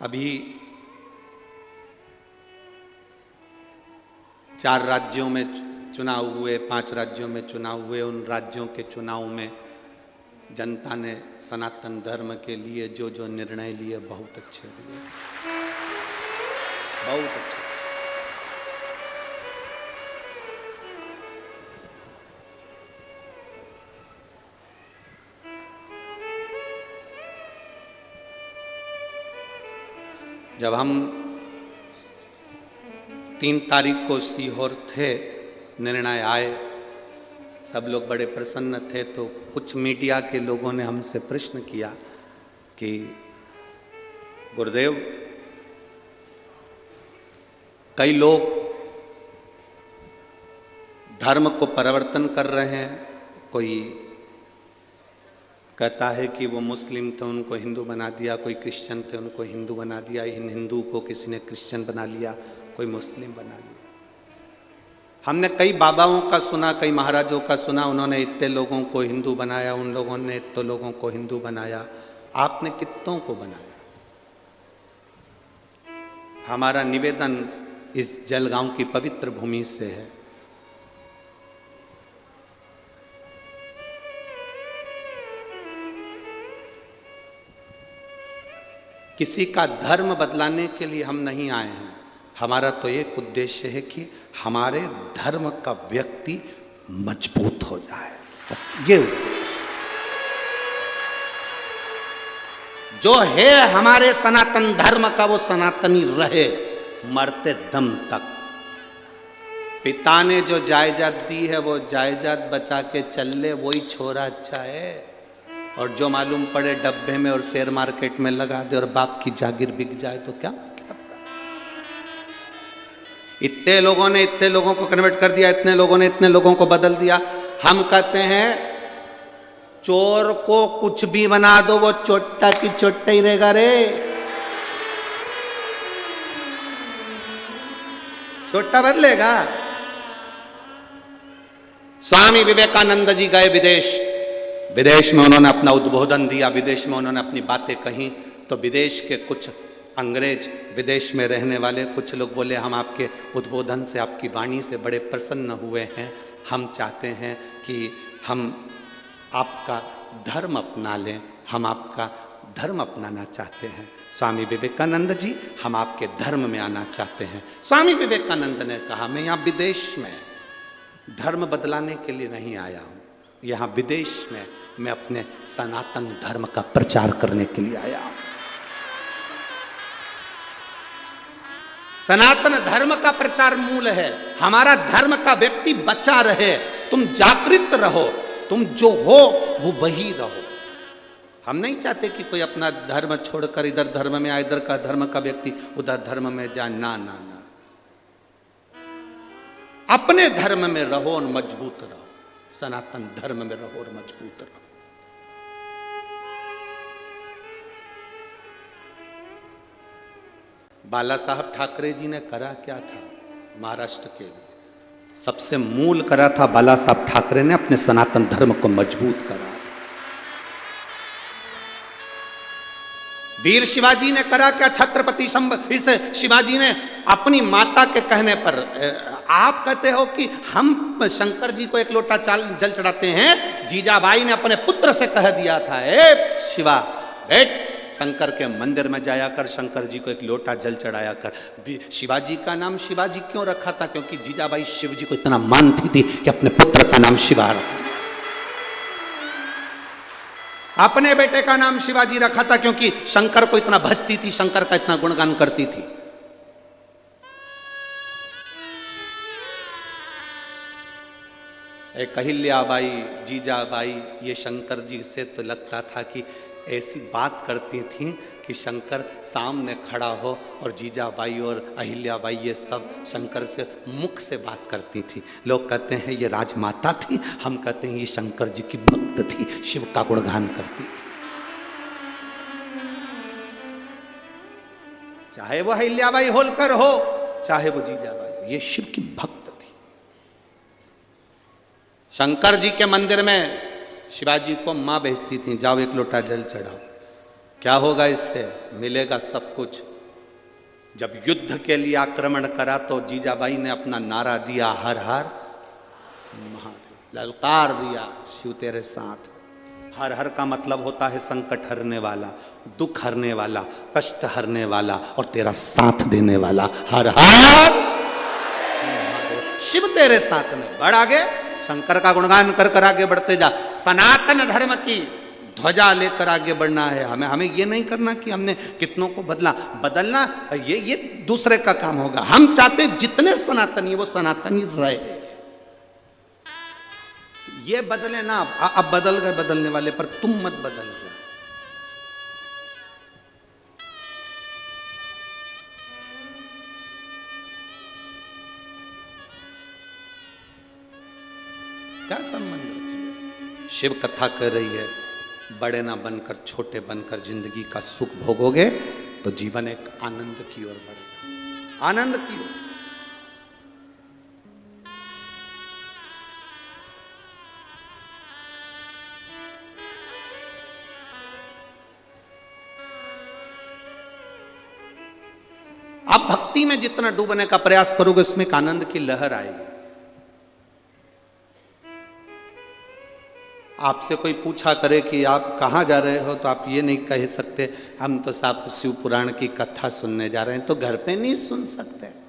अभी 4 राज्यों में चुनाव हुए, 5 राज्यों में चुनाव हुए। उन राज्यों के चुनाव में जनता ने सनातन धर्म के लिए जो जो निर्णय लिए बहुत अच्छे लिए, बहुत अच्छे। जब हम 3 तारीख को सीहोर थे, निर्णय आए, सब लोग बड़े प्रसन्न थे। तो कुछ मीडिया के लोगों ने हमसे प्रश्न किया कि गुरुदेव, कई लोग धर्म को परिवर्तन कर रहे हैं, कोई कहता है कि वो मुस्लिम थे उनको हिंदू बना दिया, कोई क्रिश्चियन थे उनको हिंदू बना दिया, इन हिंदू को किसी ने क्रिश्चियन बना लिया, कोई मुस्लिम बना लिया। हमने कई बाबाओं का सुना, कई महाराजों का सुना, उन्होंने इतने लोगों को हिंदू बनाया, उन लोगों ने इतने लोगों को हिंदू बनाया। आपने कितनों को बनाया? हमारा निवेदन इस जलगांव की पवित्र भूमि से है, किसी का धर्म बदलाने के लिए हम नहीं आए हैं। हमारा तो एक उद्देश्य है कि हमारे धर्म का व्यक्ति मजबूत हो जाए, बस ये उद्देश्य। जो है हमारे सनातन धर्म का वो सनातनी रहे मरते दम तक। पिता ने जो जायदाद दी है वो जायदाद बचा के चल ले, वही छोरा अच्छा है। और जो मालूम पड़े डब्बे में और शेयर मार्केट में लगा दे और बाप की जागीर बिक जाए तो क्या मतलब? इतने लोगों ने इतने लोगों को कन्वर्ट कर दिया, इतने लोगों ने इतने लोगों को बदल दिया। हम कहते हैं चोर को कुछ भी बना दो वो चोट्टा की चोट्टा ही रहेगा रे, चोट्टा बदलेगा। स्वामी विवेकानंद जी गए विदेश, विदेश में उन्होंने अपना उद्बोधन दिया, विदेश में उन्होंने अपनी बातें कही। तो विदेश के कुछ अंग्रेज, विदेश में रहने वाले कुछ लोग बोले, हम आपके उद्बोधन से, आपकी वाणी से बड़े प्रसन्न हुए हैं, हम चाहते हैं कि हम आपका धर्म अपना लें, हम आपका धर्म अपनाना चाहते हैं। स्वामी विवेकानंद जी, हम आपके धर्म में आना चाहते हैं। स्वामी विवेकानंद ने कहा, मैं यहाँ विदेश में धर्म बदलाने के लिए नहीं आया हूँ, यहाँ विदेश में मैं अपने सनातन धर्म का प्रचार करने के लिए आया हूं। सनातन धर्म का प्रचार मूल है। हमारा धर्म का व्यक्ति बचा रहे, तुम जागृत रहो, तुम जो हो वो वही रहो। हम नहीं चाहते कि कोई अपना धर्म छोड़कर इधर धर्म में आए, इधर का धर्म का व्यक्ति उधर धर्म में जाए। ना ना ना, अपने धर्म में रहो और मजबूत रहो, सनातन धर्म में रहो और मजबूत रहो। बाला साहब ठाकरे जी ने करा क्या था महाराष्ट्र के लिए? सबसे मूल करा था बाला साहब ठाकरे ने, अपने सनातन धर्म को मजबूत करा। वीर शिवाजी ने करा क्या? छत्रपति इस शिवाजी ने अपनी माता के कहने पर, आप कहते हो कि हम शंकर जी को एक लोटा जल चढ़ाते हैं, जीजाबाई ने अपने पुत्र से कह दिया था, ए शिवा बेट, शंकर के मंदिर में जाया कर, शंकर जी को एक लोटा जल चढ़ाया कर। शिवाजी का नाम शिवाजी क्यों रखा था? क्योंकि जीजाबाई शिव जी को इतना मानती थी कि अपने पुत्र का नाम शिवा रखा। अपने बेटे का नाम शिवाजी रखा था क्योंकि शंकर को इतना भजती थी, शंकर का इतना गुणगान करती थी। अहिल्याबाई, जीजाबाई, ये शंकर जी से तो लगता था कि ऐसी बात करती थी कि शंकर सामने खड़ा हो और जीजाबाई और अहिल्याबाई ये सब शंकर से मुख से बात करती थी। लोग कहते हैं ये राजमाता थी, हम कहते हैं ये शंकर जी की भक्त थी, शिव का गुणगान करती थी। चाहे वो अहिल्याबाई होलकर हो, चाहे वो जीजाबाई हो, ये शिव की भक्त थी। शंकर जी के मंदिर में शिवाजी को मां भेजती थी, जाओ एक लोटा जल चढ़ाओ। क्या होगा इससे? मिलेगा सब कुछ। जब युद्ध के लिए आक्रमण करा तो जीजाबाई ने अपना नारा दिया, हर हर महादेव, ललकार दिया, शिव तेरे साथ। हर हर का मतलब होता है संकट हरने वाला, दुख हरने वाला, कष्ट हरने वाला और तेरा साथ देने वाला। हर हर महादेव, शिव तेरे साथ में। बढ़ आगे, शंकर का गुणगान कर कर आगे बढ़ते जा। सनातन धर्म की ध्वजा लेकर आगे बढ़ना है हमें। हमें ये नहीं करना कि हमने कितनों को बदलना, ये दूसरे का काम होगा। हम चाहते जितने सनातनी वो सनातनी रहे, ये बदले ना। अब बदल गए बदलने वाले, पर तुम मत बदल जाओ। क्या संबंध रखेंगे? शिव कथा कर रही है, बड़े ना बनकर छोटे बनकर जिंदगी का सुख भोगोगे तो जीवन एक आनंद की ओर बढ़ेगा, आनंद की ओर। आप भक्ति में जितना डूबने का प्रयास करोगे उसमें एक आनंद की लहर आएगी। आपसे कोई पूछा करे कि आप कहाँ जा रहे हो, तो आप ये नहीं कह सकते हम तो साफ शिव पुराण की कथा सुनने जा रहे हैं। तो घर पे नहीं सुन सकते।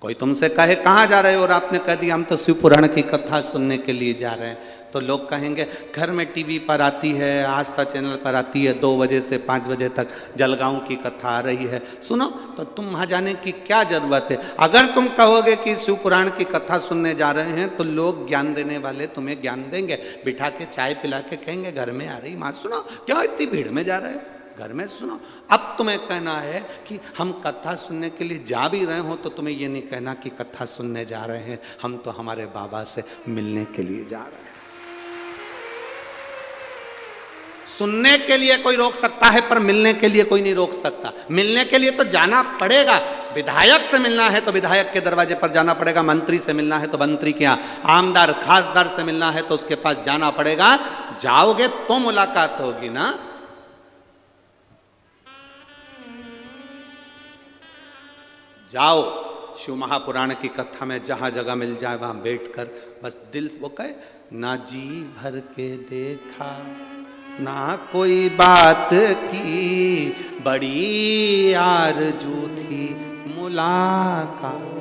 कोई तुमसे कहे कहाँ जा रहे हो और आपने कह दिया हम तो शिव पुराण की कथा सुनने के लिए जा रहे हैं, तो लोग कहेंगे घर में टीवी पर आती है, आस्था चैनल पर आती है, 2 बजे से 5 बजे तक जलगांव की कथा आ रही है, सुनो। तो तुम वहाँ जाने की क्या जरूरत है? अगर तुम कहोगे कि शिव पुराण की कथा सुनने जा रहे हैं तो लोग ज्ञान देने वाले तुम्हें ज्ञान देंगे, बिठा के चाय पिला के कहेंगे घर में आ रही माँ, सुनो क्यों इतनी भीड़ में जा रहे हो, घर में सुनो। अब तुम्हें कहना है कि हम कथा सुनने के लिए जा भी रहे हो, तो तुम्हें ये नहीं कहना कि कथा सुनने जा रहे हैं, हम तो हमारे बाबा से मिलने के लिए जा रहे हैं। सुनने के लिए कोई रोक सकता है, पर मिलने के लिए कोई नहीं रोक सकता। मिलने के लिए तो जाना पड़ेगा। विधायक से मिलना है तो विधायक के दरवाजे पर जाना पड़ेगा, मंत्री से मिलना है तो मंत्री के यहाँ, आमदार खासदार से मिलना है तो उसके पास जाना पड़ेगा। जाओगे तो मुलाकात होगी ना। जाओ शिव महापुराण की कथा में जहां जगह मिल जाए वहां बैठकर बस दिल वो कहे, ना जी भर के देखा ना कोई बात की, बड़ी आरज़ू थी मुलाकात।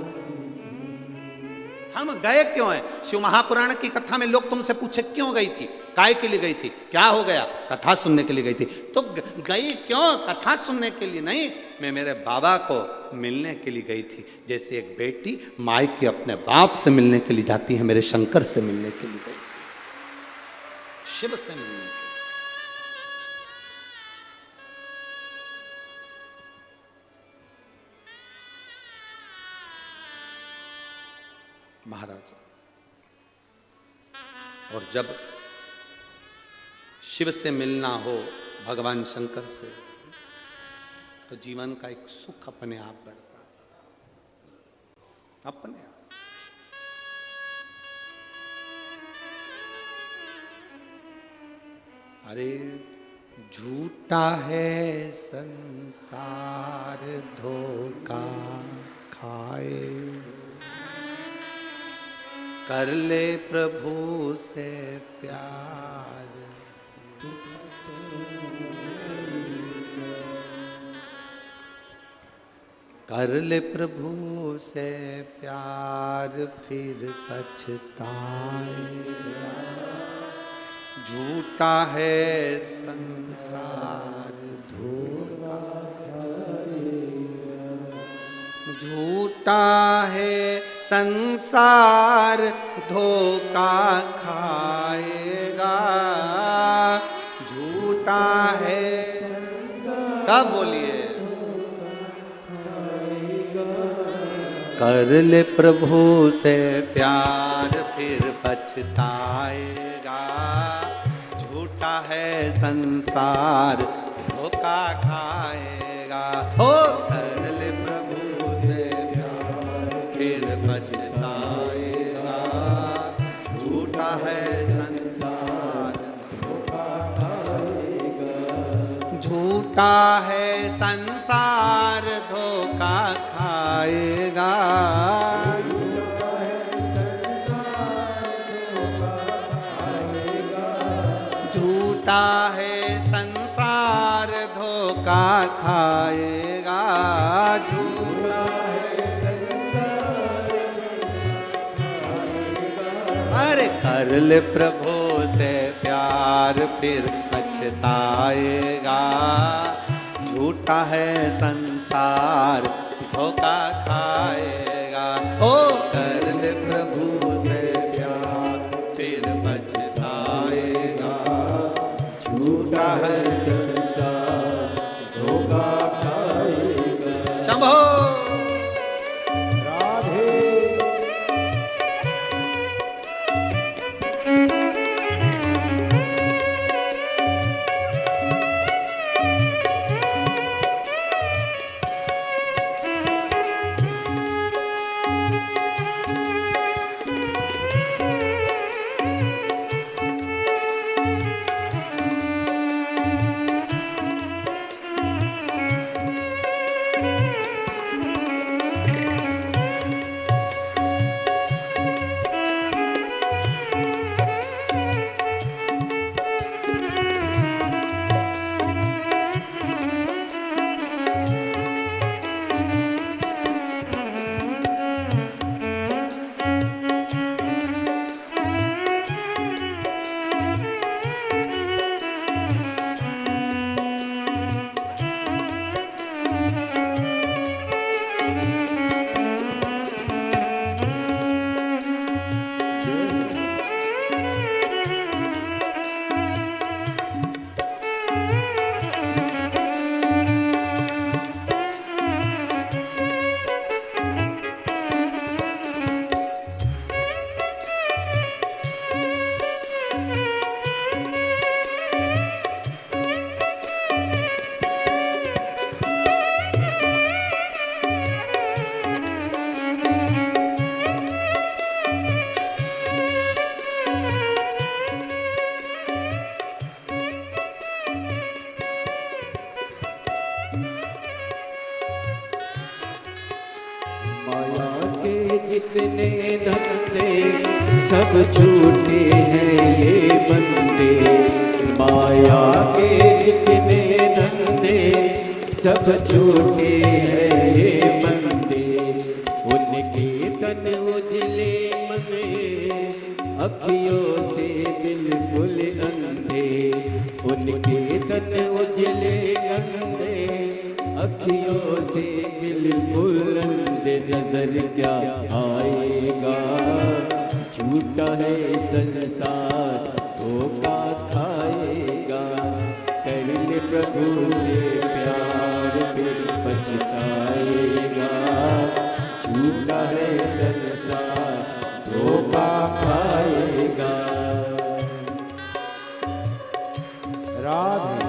हम गए क्यों हैं? शिव महापुराण की कथा में लोग तुमसे पूछे क्यों गई थी, काय के लिए गई थी, क्या हो गया? कथा सुनने के लिए गई थी। तो गई क्यों? कथा सुनने के लिए नहीं, मैं मेरे बाबा को मिलने के लिए गई थी। जैसे एक बेटी माँ के अपने बाप से मिलने के लिए जाती है, मेरे शंकर से मिलने के लिए गई थी, शिव से मिलने के लिए। महाराज, और जब शिव से मिलना हो, भगवान शंकर से, तो जीवन का एक सुख अपने आप बढ़ता, अपने आप। अरे झूठा है संसार धोखा खाए, कर ले प्रभु से प्यार, कर ले प्रभु से प्यार फिर पछताएगा। झूठा है संसार धोखा, झूठा है संसार धोखा खाएगा, झूठा झूठा है। सब बोलिए। कर ले प्रभु से प्यार फिर पछताएगा, झूठा है संसार धोखा खाएगा। हो कर ले प्रभु से प्यार फिर पछताएगा, झूठा है संसार धोखा खाएगा। झूठा है संसार धोखा खाएगा, झूठा है संसार धोखा खाएगा, झूठा है संसार खाएगा। अरे कर ले प्रभु से प्यार फिर पछताएगा, झूठा है संसार धोखा खाएगा। ओ कर ले प्रभु से प्यार फिर पछताएगा, झूठा है संसार धोखा खाएगा। शंभो राधे। जितने धंधे सब झूठे हैं ये बंदे, माया के जितने धंधे सब झूठे हैं ये बंदे। उनके तन उजले मन अखियों से बिल्कुल अंधे, उनके तन उजले अंधे अखियों से बिल्कुल अंधे। नजर क्या आएगा, झूठा है संसार धोखा खाएगा। कर ले प्रभु से प्यार फिर पछताएगा, झूठा है संसार धोखा खाएगा। राधे।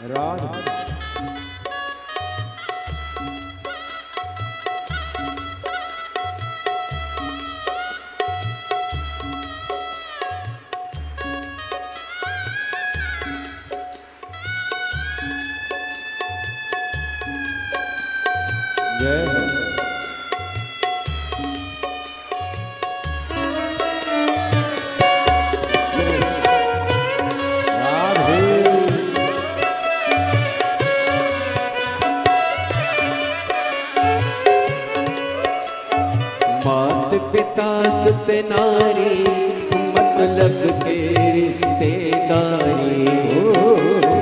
राधे जय हो मात पिता सुत नारी मतलब के रिश्तेदारी हो।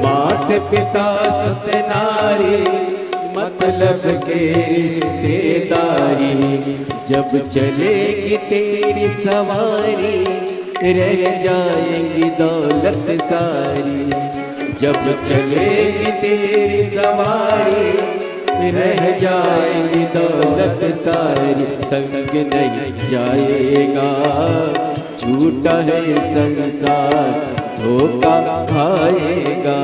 मात पिता सुत नारी मतलब के रिश्तेदारी। जब चलेगी तेरी सवारी रह जाएंगी दौलत सारी। जब चलेगी तेरी सवारी रह जाएगी दौलत सारी। संग नहीं जाएगा झूठा है संसार धोखा खाएगा।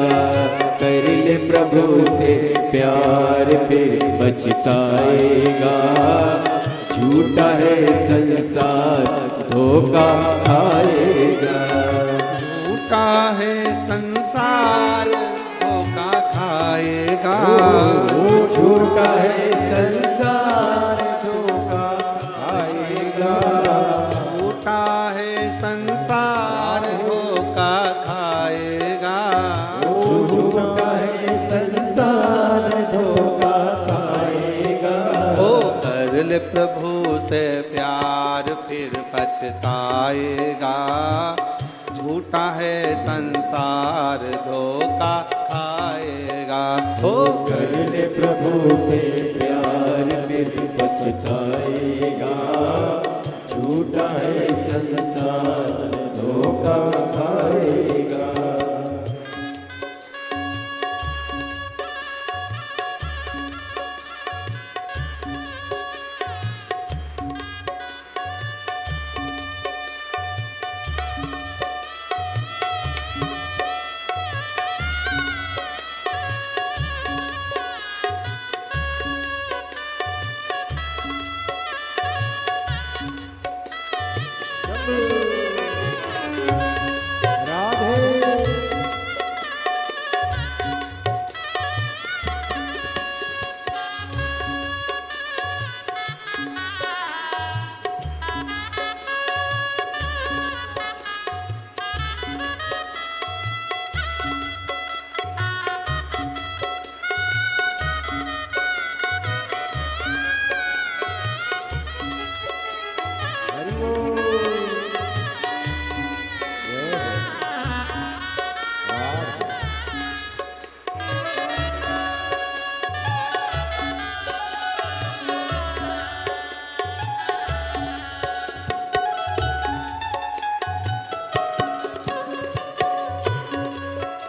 कर ले प्रभु से प्यार फिर पछताएगा। झूठा है संसार धोखा खाएगा। झूठा है संसार धोखा खाएगा। झूठा है संसार धोखा खाएगा। झूठा है संसार धोखा खाएगा। झूठा है संसार धोखा खाएगा। ओ कर ले प्रभु से प्यार फिर पछताएगा। झूठा है संसार धोखा खाएगा। ओ कर ले प्रभु से प्यार फिर पछताएगा। झूठा है संसार धोखा खाएगा।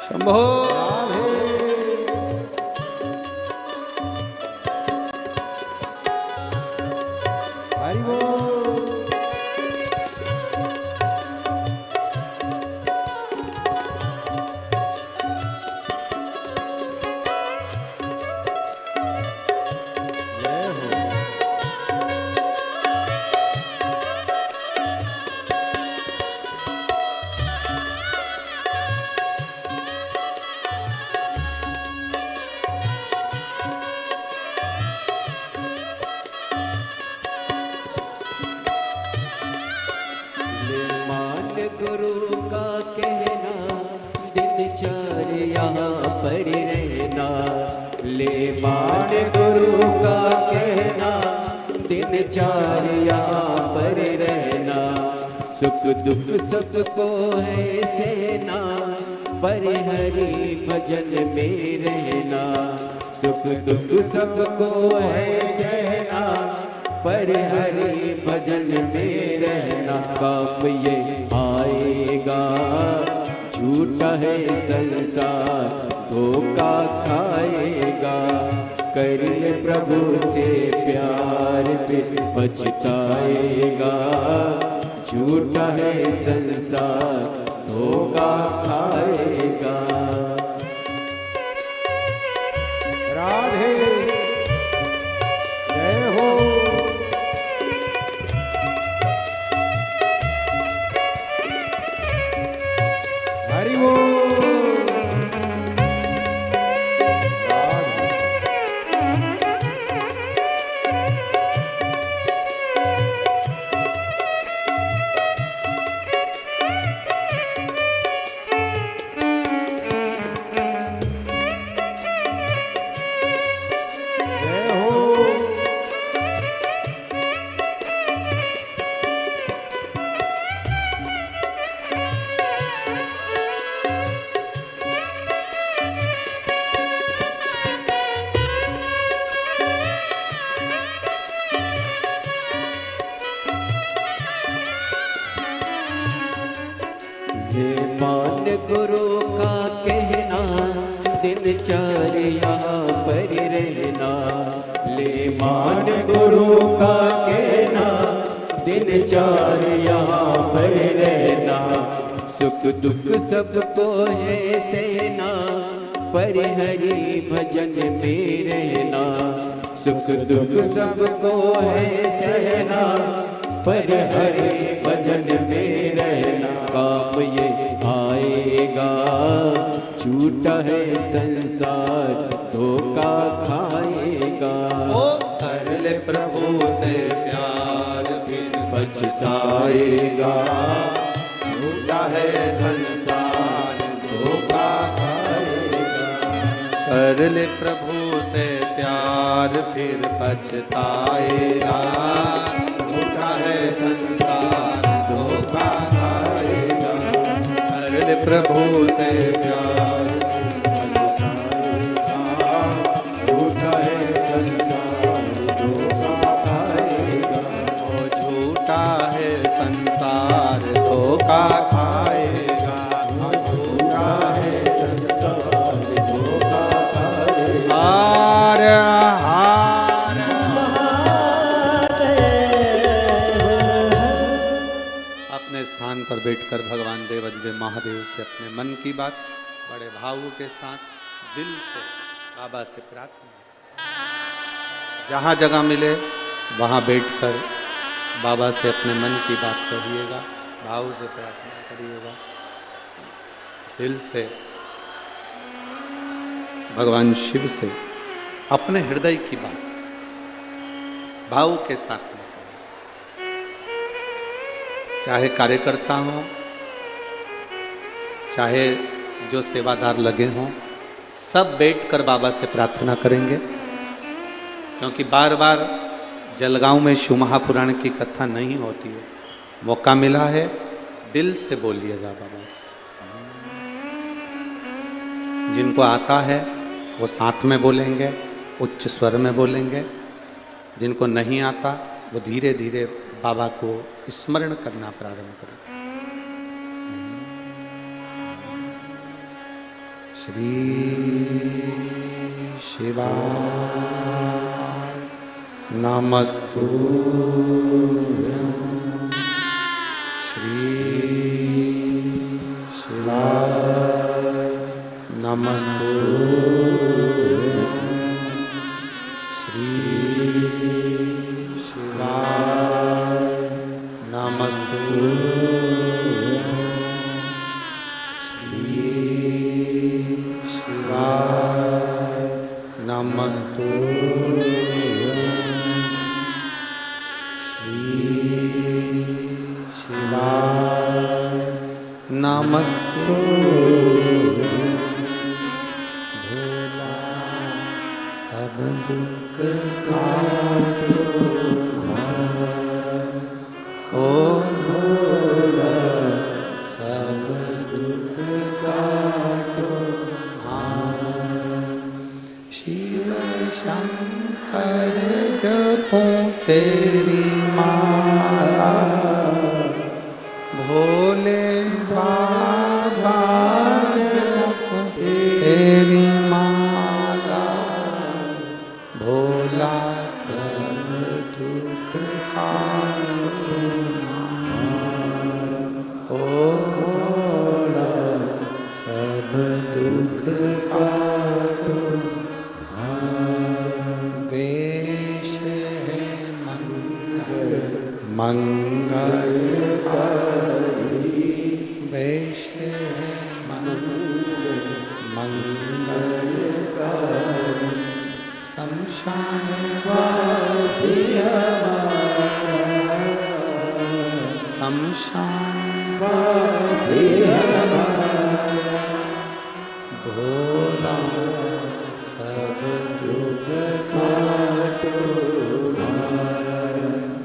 शंभो हरि बोल। जय हो मान गुरु का कहना दिनचर्या पर रहना। ले मान गुरु का कहना दिनचर्या पर रहना। सुख दुख सबको है सहना पर हरि भजन में रहना। सुख दुख सबको है सहना पर हरि भजन में रहना। काम ये आएगा झूठा है संसार धोखा खाएगा। कर ले प्रभु से प्यार फिर पछताएगा। झूठा है संसार धोखा खाएगा। चार यहाँ पर रहना, सुख दुख सबको है सहना, पर हरि भजन में रहना। सुख दुख सबको है सहना, पर हरि भजन में रहना। काम ये आएगा, झूठा है संसार, धोखा खाएगा। ओ कर ले प्रभु से प्यार फिर पछताएगा, झूठा है संसार धोखा खाएगा। कर ले प्रभु से प्यार फिर पछताएगा, झूठा है संसार धोखा खाएगा। कर ले प्रभु से प्यार झूठा है संसार, धोखा खाएगा। ओ झूठा है संसार धोखा खाएगा। झूठा है संसार, धोखा खाएगा। हार हार अपने स्थान पर बैठकर भगवान देवाधिदेव महादेव से अपने मन की बात बड़े भाव के साथ दिल से बाबा से प्रार्थना। जहाँ जगह मिले वहाँ बैठकर बाबा से अपने मन की बात कहिएगा, भाव से प्रार्थना करिएगा। दिल से भगवान शिव से अपने हृदय की बात भाव के साथ में करें। चाहे कार्यकर्ता हो, चाहे जो सेवादार लगे हों, सब बैठकर बाबा से प्रार्थना करेंगे। क्योंकि बार बार जलगांव में शिव महापुराण की कथा नहीं होती है। मौका मिला है, दिल से बोलिएगा बाबा से। जिनको आता है वो साथ में बोलेंगे, उच्च स्वर में बोलेंगे। जिनको नहीं आता वो धीरे धीरे बाबा को स्मरण करना प्रारंभ करें। श्री शिवाय नमस्तुभ्यं, श्री शिवाय नमस्तुभ्यं, श्री शिवाय नमस्तुभ्यं, श्री शिवाय नमस्तुभ्यं, श्री शिवाय नमस्तुभ्यं। भोला सब दुख काटो ओ भोला सब दुख काटो शिव शंकर जपो तेरी माला, भोले बाबा जपो तेरी माला, भोला सब दुख काटो ओ भोला सब दुख काटो। वेश है मंगलकारी, वेश है मंगलकारी, शमशान वासी हमारा, शमशान वासी हमारा, भोला सब दुख काटो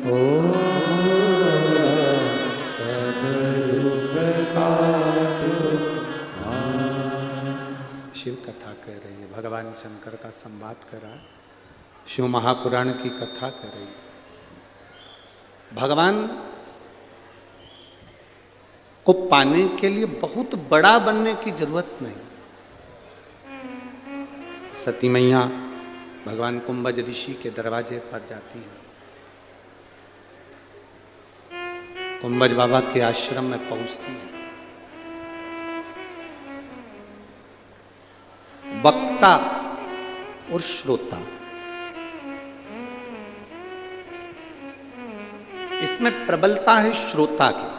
ओ भोला सब दुख काटो। शिव कथा कह रही है, भगवान शंकर का संवाद करा, शिव महापुराण की कथा कर रही है। भगवान को पाने के लिए बहुत बड़ा बनने की जरूरत नहीं। सती मैया भगवान कुंभज ऋषि के दरवाजे पर जाती है। कुंभज बाबा के आश्रम में पहुंचती है। वक्ता और श्रोता, इसमें प्रबलता है श्रोता की।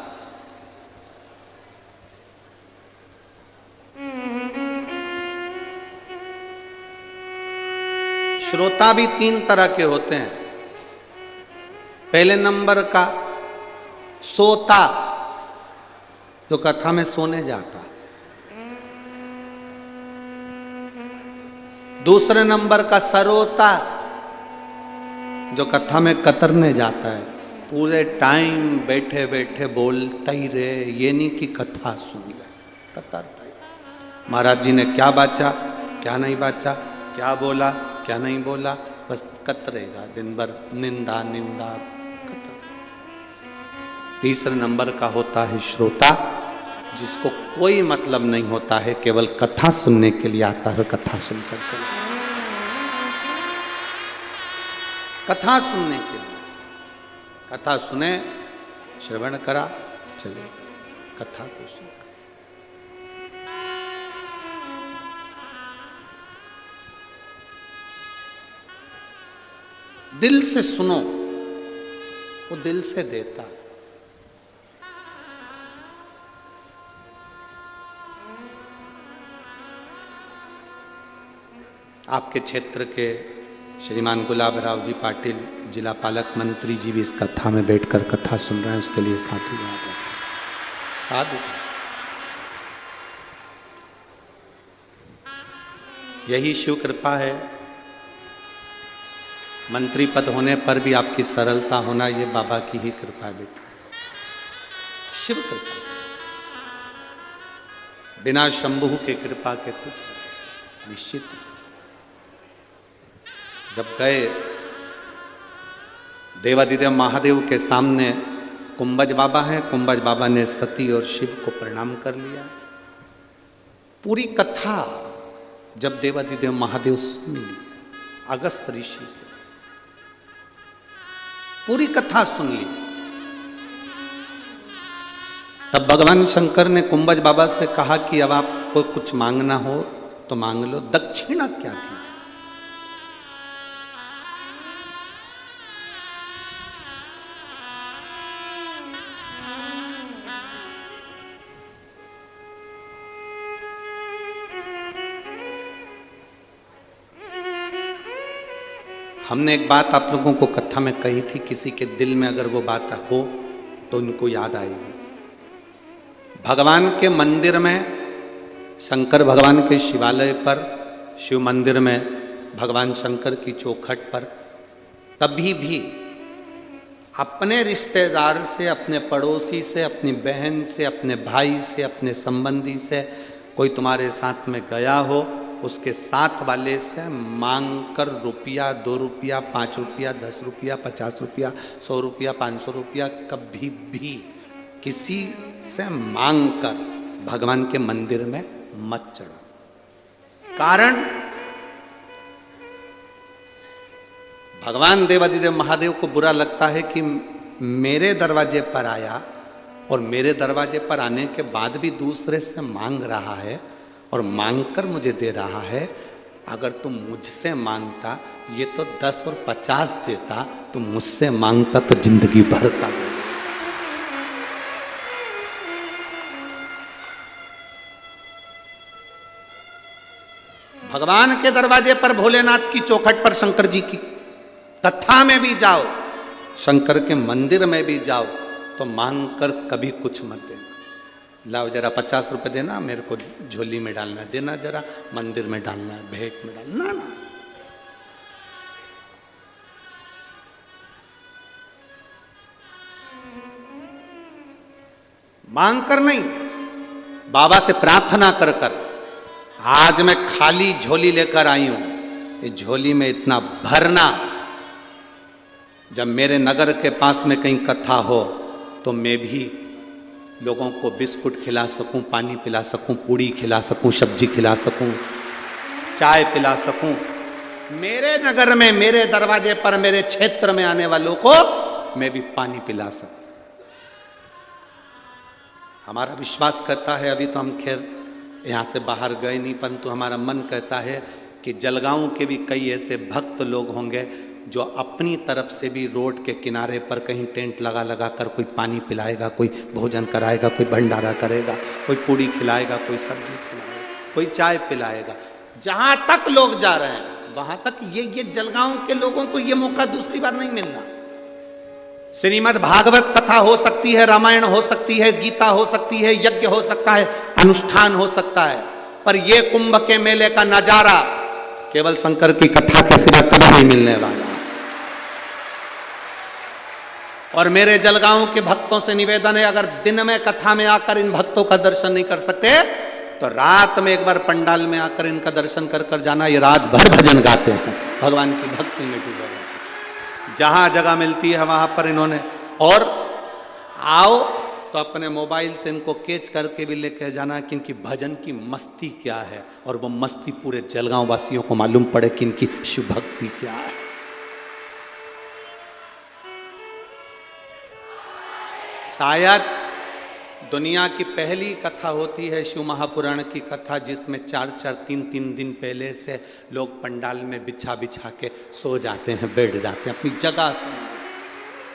श्रोता भी 3 तरह के होते हैं। पहले नंबर का सोता, जो कथा में सोने जाता। दूसरे नंबर का सरोता, जो कथा में कतरने जाता है, पूरे टाइम बैठे बैठे बोलता ही रहे, ये नहीं कि कथा सुन ले, कतरता ही। महाराज जी ने क्या बाचा, क्या नहीं बाचा, क्या बोला, क्या नहीं बोला, बस कतरेगा दिन भर, निंदा निंदा कतर। तीसरे नंबर का होता है श्रोता, जिसको कोई मतलब नहीं होता है, केवल कथा सुनने के लिए आता है, कथा सुनकर चले। कथा सुनने के लिए, कथा सुने, श्रवण करा, चले कथा को सुन। दिल से सुनो, वो दिल से देता। आपके क्षेत्र के श्रीमान गुलाब राव जी पाटिल, जिला पालक मंत्री जी भी इस कथा में बैठकर कथा सुन रहे हैं, उसके लिए साधुवाद है, साधु। यही शिव कृपा है। मंत्री पद होने पर भी आपकी सरलता होना, ये बाबा की ही कृपा है बेटा, शिव कृपा। बिना शंभु के कृपा के कुछ निश्चित है। जब गए देवादिदेव महादेव के सामने कुंभज बाबा हैं, कुंभज बाबा ने सती और शिव को प्रणाम कर लिया। पूरी कथा जब देवादिदेव महादेव सुन ली, अगस्त ऋषि से पूरी कथा सुन ली, तब भगवान शंकर ने कुंभज बाबा से कहा कि अब आपको कुछ मांगना हो तो मांग लो। दक्षिणा क्या थी? हमने एक बात आप लोगों को कथा में कही थी, किसी के दिल में अगर वो बात हो तो उनको याद आएगी। भगवान के मंदिर में, शंकर भगवान के शिवालय पर, शिव मंदिर में भगवान शंकर की चौखट पर कभी भी अपने रिश्तेदार से, अपने पड़ोसी से, अपनी बहन से, अपने भाई से, अपने संबंधी से कोई तुम्हारे साथ में गया हो, उसके साथ वाले से मांग कर रुपया, 2 रुपया, 5 रुपया, 10 रुपया, 50 रुपया, 100 रुपया, 500 रुपया कभी भी किसी से मांग कर भगवान के मंदिर में मत चढ़ा। कारण भगवान देवादिदेव महादेव को बुरा लगता है कि मेरे दरवाजे पर आया और मेरे दरवाजे पर आने के बाद भी दूसरे से मांग रहा है और मांगकर मुझे दे रहा है। अगर तुम मुझसे मांगता, ये तो 10 और 50 देता, तुम मुझसे मांगता तो जिंदगी भर का। भगवान के दरवाजे पर, भोलेनाथ की चौखट पर, शंकर जी की कथा में भी जाओ, शंकर के मंदिर में भी जाओ, तो मांग कर कभी कुछ मत देना। लाओ जरा 50 रुपए देना, मेरे को झोली में डालना, देना जरा मंदिर में डालना, भेंट में डालना ना। मांग कर नहीं, बाबा से प्रार्थना कर कर, आज मैं खाली झोली लेकर आई हूं, इस झोली में इतना भरना, जब मेरे नगर के पास में कहीं कथा हो तो मैं भी लोगों को बिस्कुट खिला सकूं, पानी पिला सकूं, पूड़ी खिला सकूं, सब्जी खिला सकूं, चाय पिला सकूं। मेरे नगर में, मेरे दरवाजे पर, मेरे क्षेत्र में आने वालों को मैं भी पानी पिला सकूं। हमारा विश्वास करता है, अभी तो हम खैर यहाँ से बाहर गए नहीं, परंतु हमारा मन कहता है कि जलगांव के भी कई ऐसे भक्त लोग होंगे जो अपनी तरफ से भी रोड के किनारे पर कहीं टेंट लगा लगा कर कोई पानी पिलाएगा, कोई भोजन कराएगा, कोई भंडारा करेगा, कोई पूड़ी खिलाएगा, कोई सब्जी खिलाएगा, कोई चाय पिलाएगा। जहां तक लोग जा रहे हैं वहां तक ये जलगांव के लोगों को ये मौका दूसरी बार नहीं मिलना। श्रीमद् भागवत कथा हो सकती है, रामायण हो सकती है, गीता हो सकती है, यज्ञ हो सकता है, अनुष्ठान हो सकता है, पर ये कुंभ के मेले का नजारा केवल शंकर की कथा के सिवा कभी नहीं मिलने वाला। और मेरे जलगांव के भक्तों से निवेदन है, अगर दिन में कथा में आकर इन भक्तों का दर्शन नहीं कर सकते तो रात में एक बार पंडाल में आकर इनका दर्शन कर कर जाना। ये रात भर भजन गाते हैं, भगवान की भक्ति में डूबे रहते हैं। जहां जगह मिलती है वहां पर इन्होंने, और आओ तो अपने मोबाइल से इनको कैच करके भी लेकर जाना कि इनकी भजन की मस्ती क्या है, और वो मस्ती पूरे जलगांव वासियों को मालूम पड़े कि इनकी शिव भक्ति क्या है। शायद दुनिया की पहली कथा होती है शिव महापुराण की कथा, जिसमें 4-4, 3-3 दिन पहले से लोग पंडाल में बिछा बिछा के सो जाते हैं, बैठ जाते हैं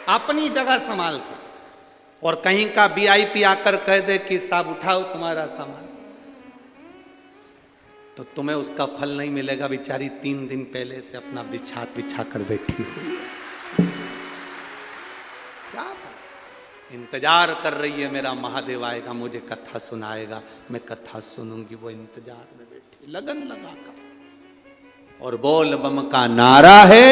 अपनी जगह संभाल कर, और कहीं का VIP आकर कह दे कि साहब उठाओ तुम्हारा सामान, तो तुम्हें उसका फल नहीं मिलेगा। बेचारी 3 दिन पहले से अपना बिछा कर बैठी हुई है, क्या इंतजार कर रही है, मेरा महादेव आएगा, मुझे कथा सुनाएगा, मैं कथा सुनूंगी। वो इंतजार में बैठी लगन लगा कर, और बोल बम का नारा है,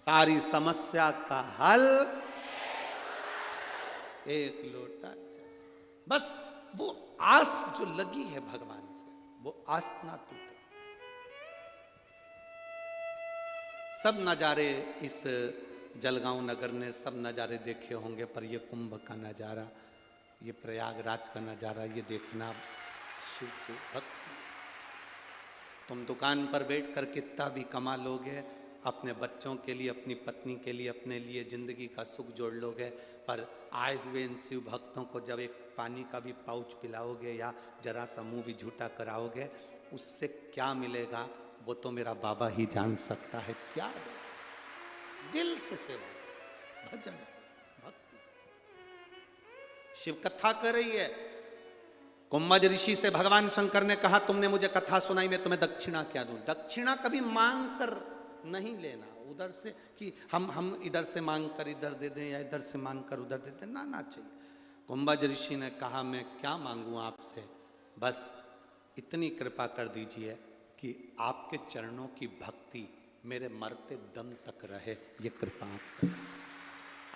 सारी समस्या का हल एक लोटा चाय। बस वो आस जो लगी है भगवान से, वो आस ना टूटे। सब नजारे इस जलगांव नगर ने सब नज़ारे देखे होंगे, पर ये कुंभ का नज़ारा, ये प्रयागराज का नज़ारा, ये देखना शिव के भक्त। तुम दुकान पर बैठ कर कितना भी कमा लोगे, अपने बच्चों के लिए, अपनी पत्नी के लिए, अपने लिए जिंदगी का सुख जोड़ लोगे, पर आए हुए इन शिव भक्तों को जब एक पानी का भी पाउच पिलाओगे या जरा सा मुँह भी झूठा कराओगे, उससे क्या मिलेगा वो तो मेरा बाबा ही जान सकता है। क्या दिल से सेवा, भजन, भक्ति। शिव कथा कर रही है। कुंभज ऋषि से भगवान शंकर ने कहा, तुमने मुझे कथा सुनाई, मैं तुम्हें दक्षिणा क्या दूं। दक्षिणा कभी मांग कर नहीं लेना, उधर से कि हम इधर से मांग कर इधर दे दें या इधर से मांग कर उधर दे दें, ना चाहिए। कुंभज ऋषि ने कहा, मैं क्या मांगूं आपसे, बस इतनी कृपा कर दीजिए कि आपके चरणों की भक्ति मेरे मरते दम तक रहे, ये कृपा आप करो।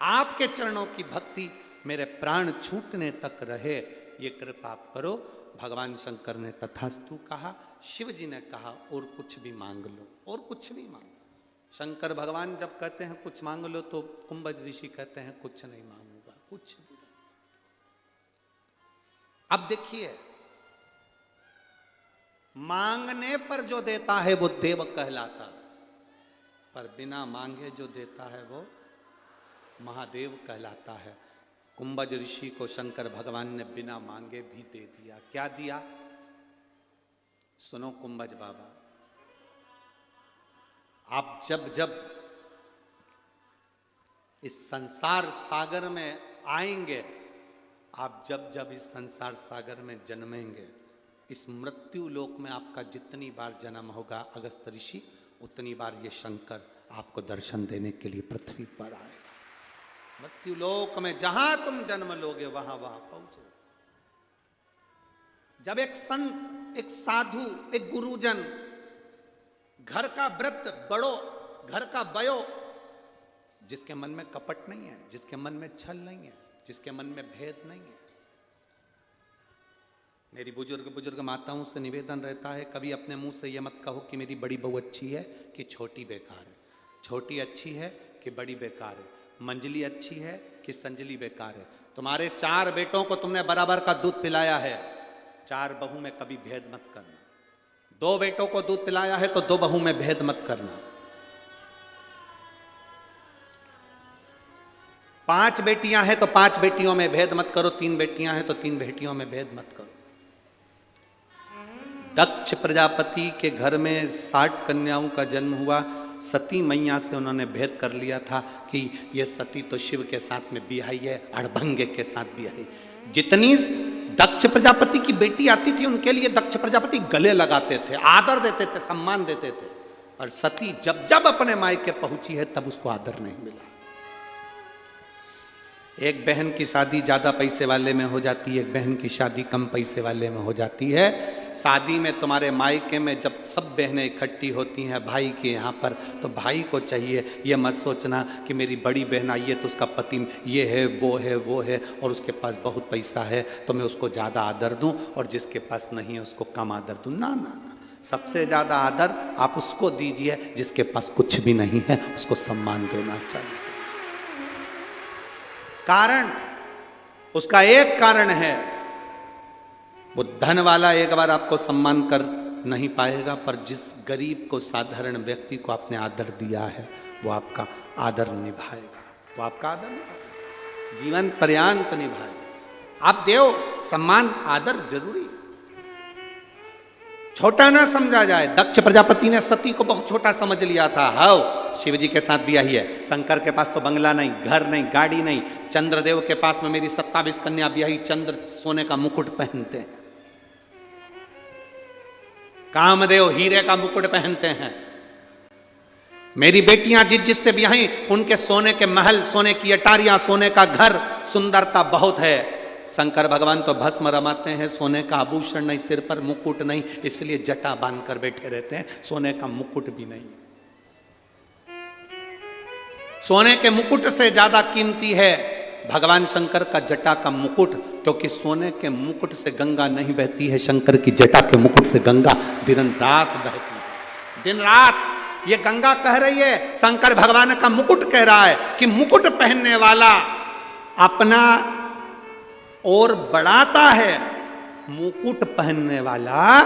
आपके चरणों की भक्ति मेरे प्राण छूटने तक रहे, ये कृपा आप करो। भगवान शंकर ने तथास्तु कहा। शिव जी ने कहा, और कुछ भी मांग लो, और कुछ भी मांगो। शंकर भगवान जब कहते हैं कुछ मांग लो, तो कुंभज ऋषि कहते हैं कुछ नहीं मांगूंगा, कुछ भी नहीं। अब देखिए, मांगने पर जो देता है वो देव कहलाता है, पर बिना मांगे जो देता है वो महादेव कहलाता है। कुंभज ऋषि को शंकर भगवान ने बिना मांगे भी दे दिया। क्या दिया? सुनो कुंभज बाबा, आप जब जब इस संसार सागर में आएंगे, आप जब जब इस संसार सागर में जन्मेंगे, इस मृत्यु लोक में आपका जितनी बार जन्म होगा अगस्त ऋषि, उतनी बार ये शंकर आपको दर्शन देने के लिए पृथ्वी पर आएगा। मृत्यु लोक में जहां तुम जन्म लोगे वहां वहां पहुंचो। जब एक संत, एक साधु, एक गुरुजन, घर का व्रत बड़ो, घर का बयो, जिसके मन में कपट नहीं है, जिसके मन में छल नहीं है, जिसके मन में भेद नहीं है। मेरी बुजुर्ग माताओं से निवेदन रहता है, कभी अपने मुंह से ये मत कहो कि मेरी बड़ी बहू अच्छी है कि छोटी बेकार है, छोटी अच्छी है कि बड़ी बेकार है, मंजली अच्छी है कि संजली बेकार है। तुम्हारे 4 बेटों को तुमने बराबर का दूध पिलाया है, 4 बहू में कभी भेद मत करना। 2 बेटों को दूध पिलाया है तो 2 बहू में भेद मत करना। 5 बेटियां हैं तो 5 बेटियों में भेद मत करो, 3 बेटियां हैं तो 3 बेटियों में भेद मत करो। दक्ष प्रजापति के घर में 60 कन्याओं का जन्म हुआ। सती मैया से उन्होंने भेद कर लिया था कि ये सती तो शिव के साथ में बिहाई है, अड़भंगे के साथ बिहाई। जितनी दक्ष प्रजापति की बेटी आती थी उनके लिए दक्ष प्रजापति गले लगाते थे, आदर देते थे, सम्मान देते थे। और सती जब जब अपने मायके पहुंची है तब उसको आदर नहीं मिला। एक बहन की शादी ज्यादा पैसे वाले में हो जाती है, एक बहन की शादी कम पैसे वाले में हो जाती है। शादी में तुम्हारे मायके में जब सब बहनें इकट्ठी होती हैं भाई के यहाँ पर, तो भाई को चाहिए ये मत सोचना कि मेरी बड़ी बहन आई है तो उसका पति ये है वो है और उसके पास बहुत पैसा है तो मैं उसको ज़्यादा आदर दूं, और जिसके पास नहीं है उसको कम आदर दूं। ना ना ना, सबसे ज़्यादा आदर आप उसको दीजिए जिसके पास कुछ भी नहीं है, उसको सम्मान देना चाहिए। कारण, उसका एक कारण है, वो धन वाला एक बार आपको सम्मान कर नहीं पाएगा, पर जिस गरीब को, साधारण व्यक्ति को आपने आदर दिया है वो आपका आदर निभाएगा, वो आपका आदर निभाएगा, जीवन पर्यंत निभाएगा। आप देव, सम्मान, आदर जरूरी, छोटा ना समझा जाए। दक्ष प्रजापति ने सती को बहुत छोटा समझ लिया था। हाँ, शिव जी के साथ ब्याही है, शंकर के पास तो बंगला नहीं, घर नहीं, गाड़ी नहीं, चंद्रदेव के पास में मेरी 27 कन्या ब्याही, चंद्र सोने का मुकुट पहनते हैं, कामदेव हीरे का मुकुट पहनते हैं, मेरी बेटियां जिस जिससे ब्याही उनके सोने के महल, सोने की अटारियां, सोने का घर, सुंदरता बहुत है। शंकर भगवान तो भस्म रमाते हैं, सोने का आभूषण नहीं, सिर पर मुकुट नहीं, इसलिए जटा बांध कर बैठे रहते हैं, सोने का मुकुट भी नहीं। सोने के मुकुट से ज्यादा कीमती है भगवान शंकर का जटा का मुकुट, क्योंकि सोने के मुकुट से गंगा नहीं बहती है, शंकर की जटा के मुकुट से गंगा दिन रात बहती है। दिन रात ये गंगा कह रही है, शंकर भगवान का मुकुट कह रहा है कि मुकुट पहनने वाला अपना और बढ़ाता है, मुकुट पहनने वाला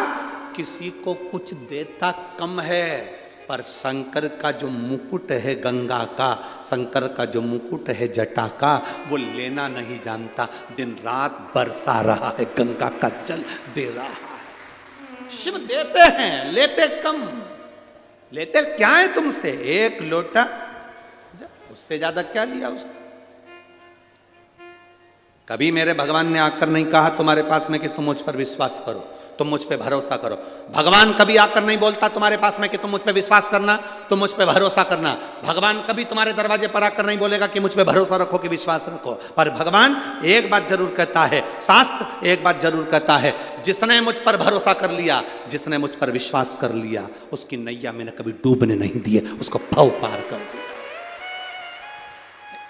किसी को कुछ देता कम है। पर शंकर का जो मुकुट है गंगा का, शंकर का जो मुकुट है जटा का, वो लेना नहीं जानता, दिन रात बरसा रहा है, गंगा का जल दे रहा है। शिव देते हैं, लेते कम, लेते क्या है तुमसे? एक लोटा, उससे ज्यादा क्या लिया उसने? कभी मेरे भगवान ने आकर नहीं कहा तुम्हारे पास में कि तुम मुझ पर विश्वास करो, तुम मुझ पे भरोसा करो। भगवान कभी आकर नहीं बोलता तुम्हारे पास में कि तुम मुझ पे विश्वास करना, तुम मुझ पे भरोसा करना। भगवान कभी तुम्हारे दरवाजे पर आकर नहीं बोलेगा कि मुझ पे भरोसा रखो, कि विश्वास रखो। पर भगवान एक बात जरूर कहता है, शास्त्र एक बात जरूर कहता है, जिसने मुझ पर भरोसा कर लिया, जिसने मुझ पर विश्वास कर लिया, उसकी नैया मैंने कभी डूबने नहीं दिए, उसको भव पार कर दिया।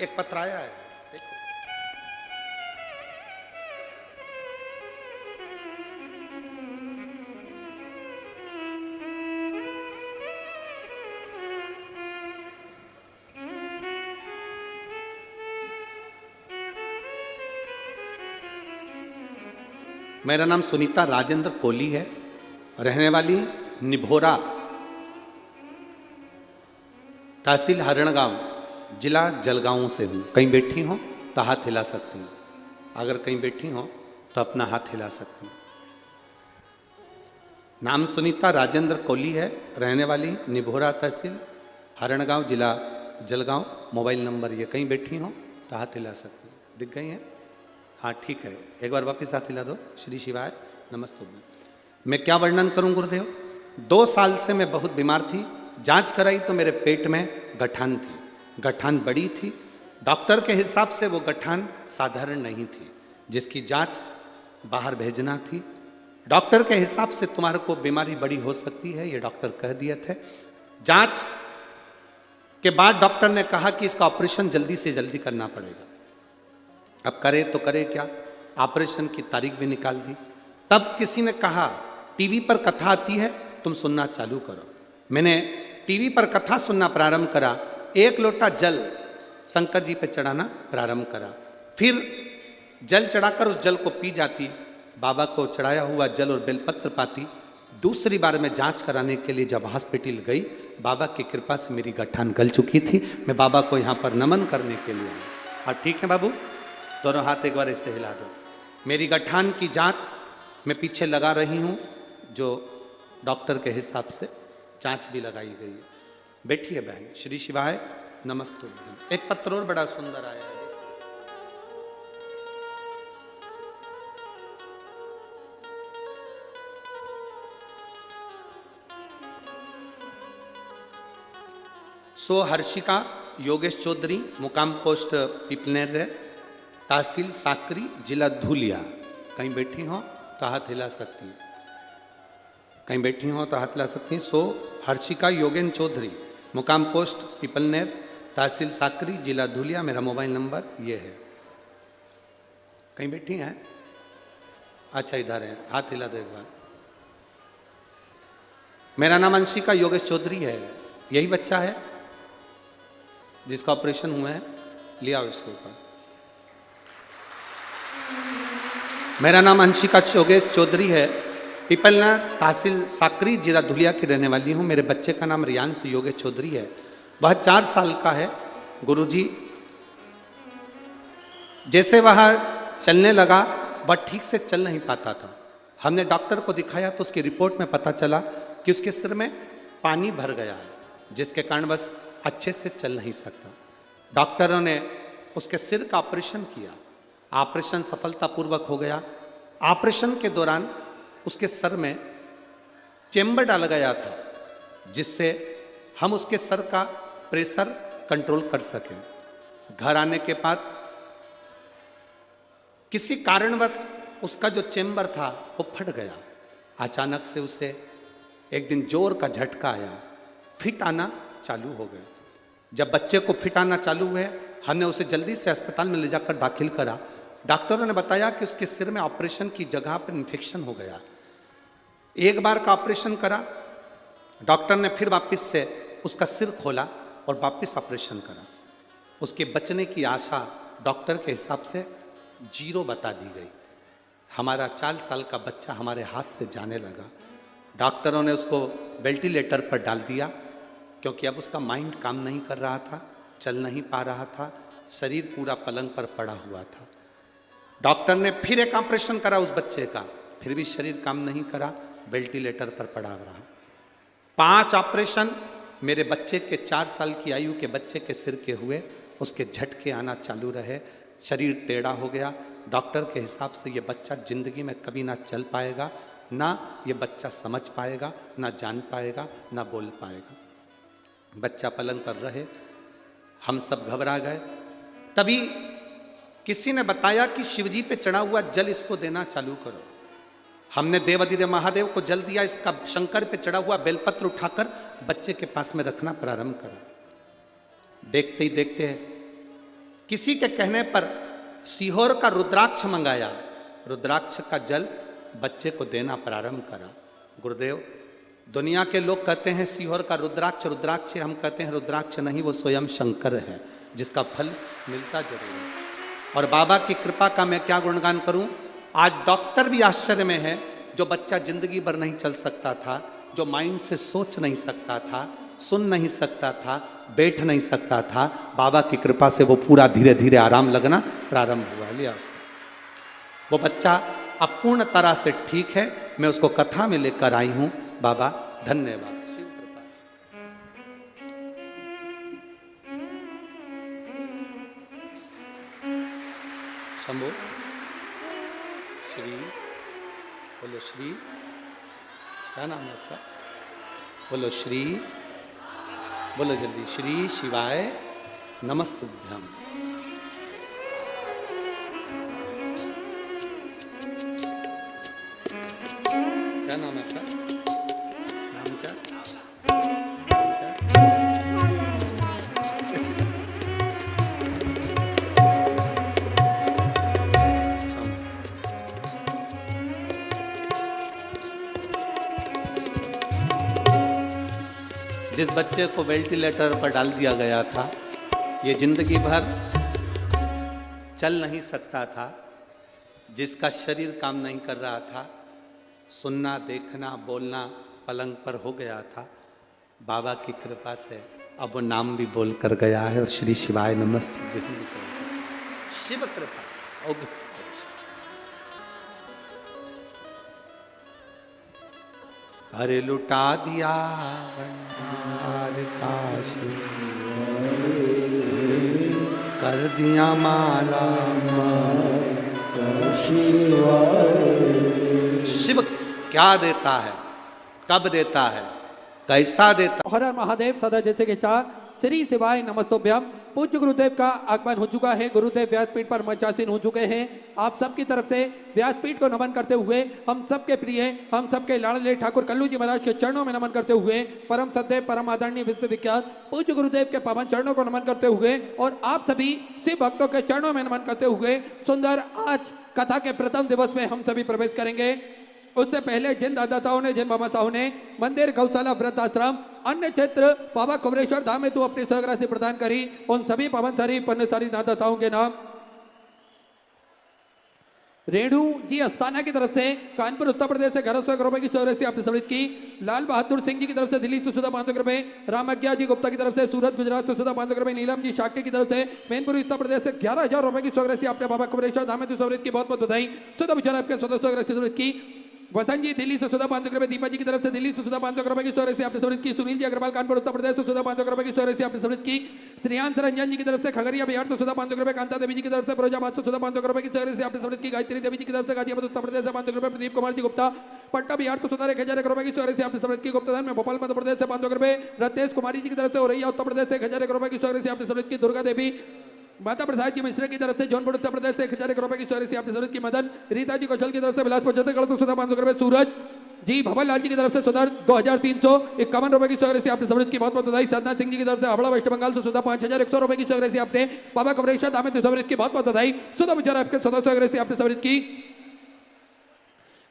एक पत्र आया है, मेरा नाम सुनीता राजेंद्र कोहली है, रहने वाली निभोरा, तहसील हरणगांव, जिला जलगांव से हूँ। कहीं बैठी हो तो हाथ हिला सकती हूँ, अगर कहीं बैठी हो तो अपना हाथ हिला सकती हूँ। नाम सुनीता राजेंद्र कोहली है, रहने वाली निभोरा, तहसील हरणगांव, जिला जलगांव। मोबाइल नंबर ये, कहीं बैठी हो तो हाथ हिला सकती हूँ। दिख गई है? हाँ ठीक है, एक बार वापिस हाथ हिला दो। श्री शिवाय नमस्ते। मैं क्या वर्णन करूं गुरुदेव? 2 साल से मैं बहुत बीमार थी, जांच कराई तो मेरे पेट में गठान थी, गठान बड़ी थी। डॉक्टर के हिसाब से वो गठान साधारण नहीं थी, जिसकी जांच बाहर भेजना थी। डॉक्टर के हिसाब से तुम्हारे को बीमारी बड़ी हो सकती है, ये डॉक्टर कह दिए थे। जांच के बाद डॉक्टर ने कहा कि इसका ऑपरेशन जल्दी से जल्दी करना पड़ेगा। अब करे तो करे क्या, ऑपरेशन की तारीख भी निकाल दी। तब किसी ने कहा टीवी पर कथा आती है, तुम सुनना चालू करो। मैंने टीवी पर कथा सुनना प्रारंभ करा, 1 लोटा जल शंकर जी पे चढ़ाना प्रारंभ करा। फिर जल चढ़ाकर उस जल को पी जाती, बाबा को चढ़ाया हुआ जल और बेलपत्र पाती। दूसरी बार मैं जांच कराने के लिए जब हॉस्पिटल गई, बाबा की कृपा से मेरी गठान गल चुकी थी। मैं बाबा को यहाँ पर नमन करने के लिए आया। हाँ ठीक है बाबू, दोनों हाथ एक बार ऐसे हिला दो। मेरी गठान की जांच मैं पीछे लगा रही हूँ, जो डॉक्टर के हिसाब से जांच भी लगाई गई है। बैठिए बहन। श्री शिवाय नमस्तुभ्यम। एक पत्र और बड़ा सुंदर आया है। सो हर्षिका योगेश चौधरी, मुकाम पोस्ट पिपलेर, तहसील साकरी, जिला धुलिया। कहीं बैठी हो तो हाथ हिला सकती है, कहीं बैठी हो तो हाथ हिला सकती हैं। सो हर्षिका योगेन चौधरी, मुकाम पोस्ट पिपलनेर, तहसील साकरी, जिला धुलिया। मेरा मोबाइल नंबर ये है। कहीं बैठी हैं? अच्छा इधर है, हाथ हिला दो एक बार। मेरा नाम अंशिका योगेश चौधरी है। यही बच्चा है जिसका ऑपरेशन हुआ है, लिया उसके ऊपर। मेरा नाम अंशिका योगेश चौधरी है, पिपलना तहसील साकरी, जिला धुलिया की रहने वाली हूँ। मेरे बच्चे का नाम रियांश योगेश चौधरी है। वह 4 साल का है। गुरुजी, जैसे वह चलने लगा, वह ठीक से चल नहीं पाता था। हमने डॉक्टर को दिखाया तो उसकी रिपोर्ट में पता चला कि उसके सिर में पानी भर गया है, जिसके कारण बस अच्छे से चल नहीं सकता। डॉक्टरों ने उसके सिर का ऑपरेशन किया। ऑपरेशन सफलतापूर्वक हो गया। ऑपरेशन के दौरान उसके सर में चेम्बर डाला गया था, जिससे हम उसके सर का प्रेशर कंट्रोल कर सकें। घर आने के बाद किसी कारणवश उसका जो चेम्बर था वो फट गया। अचानक से उसे एक दिन जोर का झटका आया, फिट आना चालू हो गया। जब बच्चे को फिट आना चालू हुए, हमने उसे जल्दी से अस्पताल में ले जाकर दाखिल करा। डॉक्टरों ने बताया कि उसके सिर में ऑपरेशन की जगह पर इन्फेक्शन हो गया। एक बार का ऑपरेशन करा, डॉक्टर ने फिर वापस से उसका सिर खोला और वापस ऑपरेशन करा। उसके बचने की आशा डॉक्टर के हिसाब से 0 बता दी गई। हमारा 4 साल का बच्चा हमारे हाथ से जाने लगा। डॉक्टरों ने उसको वेंटिलेटर पर डाल दिया, क्योंकि अब उसका माइंड काम नहीं कर रहा था, चल नहीं पा रहा था, शरीर पूरा पलंग पर पड़ा हुआ था। डॉक्टर ने फिर एक ऑपरेशन करा उस बच्चे का, फिर भी शरीर काम नहीं करा, वेंटिलेटर पर पड़ा रहा। 5 ऑपरेशन मेरे बच्चे के 4 साल की आयु के बच्चे के सिर के हुए। उसके झटके आना चालू रहे, शरीर टेढ़ा हो गया। डॉक्टर के हिसाब से ये बच्चा जिंदगी में कभी ना चल पाएगा, ना ये बच्चा समझ पाएगा, ना जान पाएगा, ना बोल पाएगा। बच्चा पलंग पर रहे। हम सब घबरा गए। तभी किसी ने बताया कि शिवजी पे चढ़ा हुआ जल इसको देना चालू करो। हमने देवाधिदेव महादेव को जल दिया। इसका शंकर पे चढ़ा हुआ बेलपत्र उठाकर बच्चे के पास में रखना प्रारंभ करा। देखते ही देखते किसी के कहने पर सीहोर का रुद्राक्ष मंगाया। रुद्राक्ष का जल बच्चे को देना प्रारंभ करा। गुरुदेव, दुनिया के लोग कहते हैं सीहोर का रुद्राक्ष रुद्राक्ष, हम कहते हैं रुद्राक्ष नहीं, वो स्वयं शंकर है, जिसका फल मिलता जरूर है। और बाबा की कृपा का मैं क्या गुणगान करूं। आज डॉक्टर भी आश्चर्य में है। जो बच्चा जिंदगी भर नहीं चल सकता था, जो माइंड से सोच नहीं सकता था, सुन नहीं सकता था, बैठ नहीं सकता था, बाबा की कृपा से वो पूरा धीरे धीरे आराम लगना प्रारंभ हुआ। लिया उसको। वो बच्चा अब पूर्ण तरह से ठीक है। मैं उसको कथा में लेकर आई हूं। बाबा धन्यवाद। शिव कृपा। शंभो श्री, बोलो श्री, क्या नाम है आपका? बोलो श्री, बोलो जल्दी, श्री शिवाय नमस्तुभ्यम। क्या नाम है आपका? नाम क्या? जिस बच्चे को वेंटिलेटर पर डाल दिया गया था, ये जिंदगी भर चल नहीं सकता था, जिसका शरीर काम नहीं कर रहा था, सुनना, देखना, बोलना पलंग पर हो गया था, बाबा की कृपा से अब वो नाम भी बोल कर गया है और श्री शिवाय नमस्तुभ्यम। शिव कृपा। ओके। अरे लुटा दिया भंडार काशी, कर दिया माला शिव क्या देता है, कब देता है, कैसा देता है। हर हर महादेव सदा जैसे के चार श्री शिवाय नमस्तोभ्यम। पूज्य गुरुदेव का आगमन हो चुका है। गुरुदेव व्यासपीठ पर मंचासीन हो चुके हैं। आप सबकी तरफ से व्यासपीठ को नमन करते हुए हम सबके प्रिय, हम सबके लाडले ठाकुर कल्लू जी महाराज के चरणों में नमन करते हुए परम सदैव परम आदरणीय विश्वविख्यात पूज्य गुरुदेव के पावन चरणों को नमन करते हुए और आप सभी शिव भक्तों के चरणों में नमन करते हुए सुंदर आज कथा के प्रथम दिवस में हम सभी प्रवेश करेंगे। उससे पहले जिन दादाताओं ने, जिन मामाताओं ने मंदिर, गौशाला, व्रत आश्रम, अन्य क्षेत्र बाबा कुबरेश्वर धाम में तू अपनी सहराशि प्रदान करी, उन सभी पावनसारी पुण्यशाली दादाताओं के नाम रेणु जी अस्थाना की तरफ से कानपुर उत्तर प्रदेश से 1100 रुपए की सहराशि आपने समृद्ध की। लाल बहादुर सिंह जी की तरफ से दिल्ली से सुधा 500 रुपए। रामज्ञा जी गुप्ता की तरफ से सूरत गुजरात से सुधा 500 रुपए। नीलम जी शाक्य की तरफ से मैनपुरी उत्तर प्रदेश से 11,000 रुपए की सहराशि आपने बाबा कुबरेश्वर धाम में तू समृद्ध की बहुत बहुत बधाई। सुधा विचार आपके सहराशि समृद्ध की। वसंत जी दिल्ली से सुधा 500 रुपए। दीपा जी की तरफ से दिल्ली से सुधा 500 रुपए की सहराशि आपने समृद्ध की। सुनील जी अग्रवाल कानपुर उत्तर प्रदेश से सुधा 500 रुपए की सहराशि आपने समृद्ध की। श्रीयांश रंजन जी की तरफ से खगड़िया बिहार से सुधा 500 रुपए। कांता देवी जी की तरफ से फिरोजाबाद से सुधा 500 रुपए की सहराशि आपने समृद्ध की। गायत्री देवी जी की तरफ से गाजियाबाद उत्तर प्रदेश से 500 रुपए। प्रदीप कुमार जी गुप्ता पटना बिहार से सुधा 1,000 रुपए की सहराशि आपने समृद्ध की। गुप्तधन में भोपाल मध्य प्रदेश से 500 रुपए। रतेश कुमारी जी की तरफ से औरैया उत्तर प्रदेश से 1,000 रुपए की सहराशि आपने समृद्ध की। दुर्गा देवी माता प्रसाद जी मिश्रा की तरफ से जौनपुर उत्तर प्रदेश से 1,000 रुपए की सहराशि आपने समृद्ध की। मदन रीता जी कौशल की तरफ से बिलासपुर छत्तीसगढ़ से सुधा 500 रुपए। सूरज जी भवन लाल जी की तरफ से सुधा 2,351 रुपए की सहराशि आपने समृद्ध की बहुत बहुत बधाई। साधना सिंह जी की तरफ से हावड़ा वेस्ट बंगाल से सुधा 5,100 रुपए की सहराशि आपने बाबा कुबरेश्वर धाम में समृद्ध की बहुत बहुत बधाई। सुधा विचार आपके सदा सहराशि आपने समृद्ध की।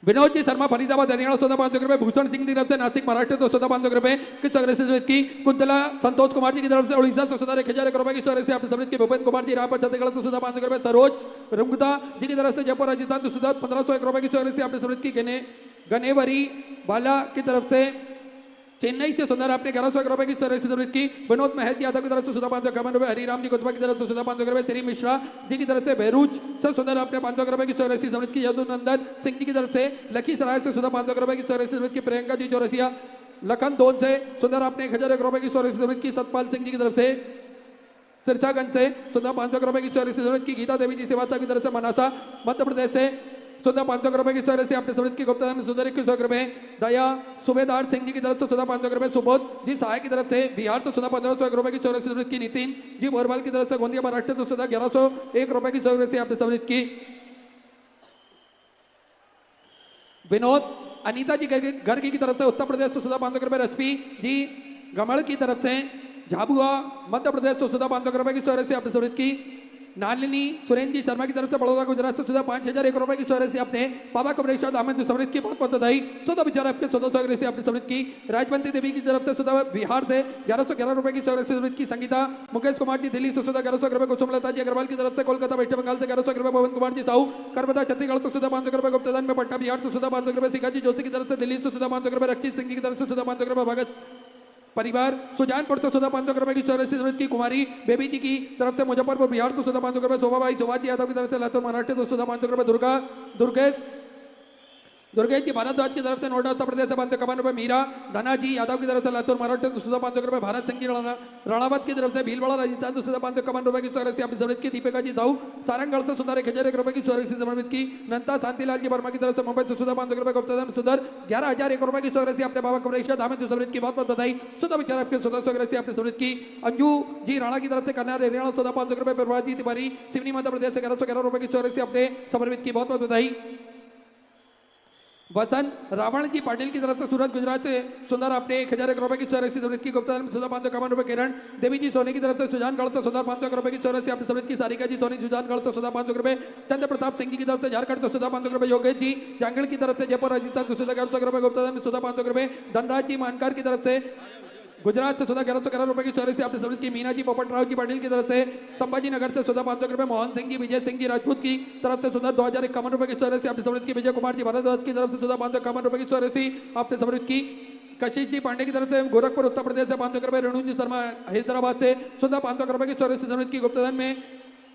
विनोद जी शर्मा फरीदाबाद हरियाणा सुधा 500 रुपए। भूषण सिंह की तरफ से नासिक महाराष्ट्र तो सुधा 500 रुपए की सहराशि समृद्ध की। कुंतला संतोष कुमार जी की तरफ से उड़ीसा से सुधा 1,000 रुपए की सहराशि आपने समृद्ध की। भूपेंद्र कुमार जी रायपुर छत्तीसगढ़ से सुधा 500 रुपए। सरोज रुंगता जी की तरफ से जयपुर राजस्थान से सुधा 1,501 रुपए की सहराशि आपने समृद्ध की। गनेवरी बाला की तरफ से चेन्नई से सुंदर आपने 1,100 रुपए की सहराशि समृद्ध की। विनोद महत यादव की तरफ से सुधा 551 रुपए। हरिराम जी कुतबा की तरफ से सुधा 500 रुपए। श्री मिश्रा जी की तरफ से बहरूच से सुंदर आपने 500 रुपए की सहराशि समृद्ध की। यदुनंदन सिंह जी की तरफ से लखीसराय से सुधा 500 रुपए की सहराशि समृद्ध की। प्रियंका जी चौरसिया लखन दोन से सुंदर आपने 1,001 रुपए की सहराशि समृद्ध की। सतपाल सिंह जी की तरफ से सिरसागंज से सुधा 500 रुपए की सहराशि समृद्ध की। गीता देवी जी सेवाता की तरफ से मनासा मध्य प्रदेश से सुधा 500 रुपए की सहराशि आपने समृद्ध की। गुप्ता में सुधा 21 रुपए। दया सूबेदार सिंह जी की तरफ से सुधा 500 रुपए। सुबोध जी सहाय की तरफ से बिहार से सुधा 1,501 रुपए की सहराशि समृद्ध की। नितिन जी बोरवाल की तरफ से गोंदिया महाराष्ट्र से सुधा 1,101 रुपए की सहराशि आपने समृद्ध की। विनोद अनीता जी गर्गी की तरफ से उत्तर प्रदेश से सुधा 500 रुपए। रश्मि जी गमड़ की तरफ से झाबुआ मध्य प्रदेश से सुधा 500 रुपए की सहराशि आपने समृद्ध की। नालिनी सुरेंद्र जी शर्मा की तरफ से बड़ौदा गुजरात से सुधा 5,001 रुपए की सहराशि आपने बाबा कुबरेश्वर धाम में समृद्ध की बहुत बहुत बधाई। सुधा विचार आपके सुधा सहराशि आपने समृद्ध की। राजवंती देवी की तरफ से सुधा बिहार से 1,111 रुपए की सहराशि समृद्ध की। संगीता मुकेश कुमार जी दिल्ली से सुधा 1,100 रुपए। कुसुमलता जी अग्रवाल की तरफ से कोलकाता वेस्ट बंगाल से 1,100 रुपए। पवन कुमार जी साहू करबदा छत्तीसगढ़ से सुधा 500 रुपए। गुप्तधन में पटना बिहार से सुधा 500 रुपए। शिखा जी जोशी की तरफ से दिल्ली से सुधा 500 रुपए। रक्षित सिंह जी की तरफ से सुधा 500 रुपए। भगत परिवार सुजानपुर से सुधा 500 रुपए की सहराशि समृद्ध की। कुमारी बेबी जी की तरफ से मुजफ्फरपुर बिहार से सुधा 500 रुपए। शोभाबाई सुभाष यादव की तरफ से लातूर महाराष्ट्र से सुधा 500 रुपए। दुर्गेश जी भारद्वाज की तरफ से नोएडा उत्तर प्रदेश से 551 रुपए। मीरा धना जी यादव की तरफ से लातूर महाराष्ट्र से सुधा 500 रुपए। भारत सिंह जी राणावत की तरफ से भीलवाड़ा राजस्थान से सुधा 551 रुपए की सहराशि आपने समृद्ध की। दीपिका जी साहू सारंगढ़ से सुधा 1,001 रुपए की सहराशि समर्पित की। नंता शांतिलाल जी वर्मा की तरफ से मुंबई से सुधा 500 रुपए। गुप्तधन सुधर 11,001 रुपए की सहराशि आपने बाबा कुबरेश्वर धाम में समृद्ध की बहुत बहुत बधाई। सुधा विचार आपके सुधा सहराशि आपने समृद्ध की। अंजू जी राणा की तरफ से कन्या हरियाणा सुधा 500 रुपए। प्रभात जी तिवारी सिवनी मध्य प्रदेश से 1,111 रुपए की सहराशि आपने समर्पित की बहुत बहुत बधाई। वसंत रावण जी पाटिल की तरफ से सूरत गुजरात से सुंदर आपने 1,001 रुपए की सहराशि समृद्ध की। गुप्ता सुधा 551 रुपए। किरण देवी जी सोनी की तरफ से सुजानगढ़ से सुधा 500 रुपए की सहराशि आपने समृद्ध की। सारिका जी सोनी सुजानगढ़ से सुधा 500 रुपए। चंद्र प्रताप सिंह जी की तरफ से झारखंड से सुधा 500 रुपए। योगेश जी जांगड़ की तरफ से जयपुर राजस्थान से सुधा 1,100 रुपए। गुप्ता में सुधा 500 रुपए। धनराज जी मानकर की तरफ से गुजरात से सुधा 1,111 रुपए की सहराशि आपने समृद्ध की। मीना जी पोपटराव जी पाटिल की तरफ से संभाजी नगर से सुधा 500 रुपए। मोहन सिंह जी विजय सिंह जी राजपूत की तरफ से सुधा 2,051 रुपए की सहराशि आपने समृद्ध की। विजय कुमार जी भारद्वाज की तरफ से सुधा 551 रुपए की सहराशि आपने समृद्ध की। कशिश जी पांडे की तरफ से गोरखपुर उत्तर प्रदेश से 500 रुपए। रेणु जी शर्मा हैदराबाद से सुधा 500 रुपए की सहराशि समृद्ध की। गुप्तधन में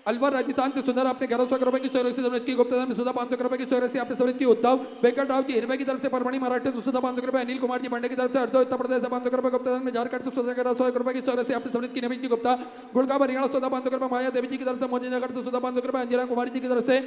अलवर राजस्थान से सुंदर अपने 1100 रुपए की चौरासी समृद्ध की गुप्तधन में सुधा 500 रुपए की चौरासी आपने समृद्ध की उद्धव वेंकटराव जी हिरवे की तरफ से परमणी मराठे से सुधा 500 रुपए अनिल कुमार जी पांडे की तरफ से अर्धो उत्तर प्रदेश से 500 रुपए गुप्तधन में झारखंड से सुधा 1100 रुपए की चौरासी आपने समृद्ध की नवीन जी गुप्ता गुड़गांव हरियाणा सुधा 500 रुपए माया देवी जी की तरफ से मोदीनगर से सुधा 500 रुपए अंजना कुमारी जी की तरफ से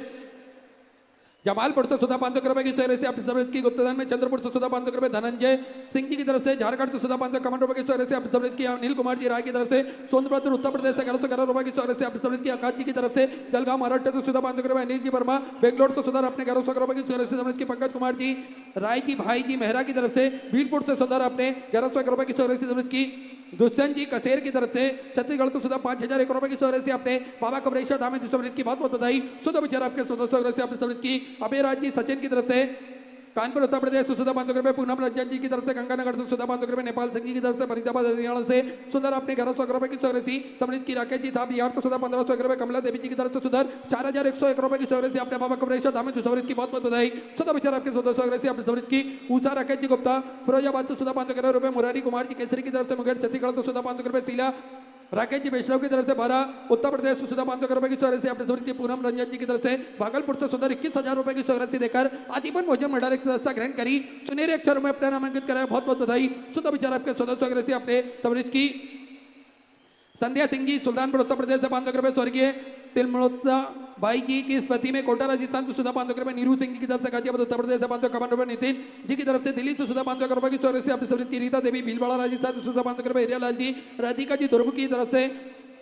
जमालपुर से सुधा 500 रुपए की चौरासी आपने समृद्ध की गुप्तधन में चंद्रपुर से सुधा 500 रुपए धनंजय सिंह जी की तरफ से झारखंड से सुधा 551 रुपए की चौरासी आपने समृद्ध की अनिल कुमार जी राय की तरफ से सोनभद्र उत्तर प्रदेश से 1111 रुपए की चौरासी आपने समृद्ध की आकाश जी की तरफ से जलगांव महाराष्ट्र से सुधा 500 रुपए अनिल जी वर्मा बेंगलोर से सुधार अपने 1100 रुपए की चौरासी समृद्ध की पंकज कुमार जी राय जी भाई जी मेहरा की तरफ से भीलपुर से सुधार अपने 1100 रुपए की चौरासी समृद्ध की दुष्यंत जी कसेर की तरफ से छत्तीसगढ़ से सुधा 5001 रुपए की चौरासी आपने बाबा कबरेश्वर धाम में समृद्ध की बहुत बहुत बधाई सुधा विचार आपके सुधा आपने समृद्ध की अभयराज जी सचिन की तरफ से कानपुर उत्तर प्रदेश से सुधा 500 रुपए पूनम रंजन जी की तरफ से गंगानगर से सुधा 500 रुपए नेपाल सिंह जी की तरफ से फरीदाबाद हरियाणा से सुधर अपने 1100 रुपए की चौरासी समृद्ध की राकेश जी साहब बिहार से सुधा 1500 रुपए कमला देवी जी की तरफ से सुधर 4101 रुपए की चौरासी अपने बाबा कबरेश्वर धाम में समृद्ध की बहुत बहुत बधाई सुधा विचार आपके सुधा आपने समृद्ध की ऊषा राकेश जी गुप्ता फिरोजाबाद से सुधा 500 रुपए मुरारी कुमार जी केसरी की तरफ से मुंगेर छत्तीसगढ़ से सुधा 500 रुपए शीला राकेश जी वैष्णव की तरफ से 12 उत्तर प्रदेश से सुधा 500 रुपए की चौरासी आपने समृद्ध की पूनम रंजन जी की तरफ से भागलपुर से सुधा 21,000 रुपए की चौरासी देकर आजीवन भोजन मंडल की सदस्यता ग्रहण करी सुनहरे अक्षरों में अपना नामांकित कराया बहुत बहुत बधाई सुधा विचार आपके चौरासी आपने समृद्ध की संध्या सिंह जी सुल्तानपुर उत्तर प्रदेश से 500 रुपए स्वर्गीय तिलमलोत्ता बाई जी की स्मृति में कोटा राजस्थान से सुधा 500 रुपए नीरू सिंह जी की तरफ से गाजियाबाद उत्तर प्रदेश से 551 रुपए नितिन जी की तरफ से दिल्ली से सुधा 500 रुपए की चौरासी आपने समृद्ध की रीता देवी भीलवाड़ा राजस्थान से सुधा 500 रुपए हिरियालाल जी राधिका जी दुर्ग की तरफ से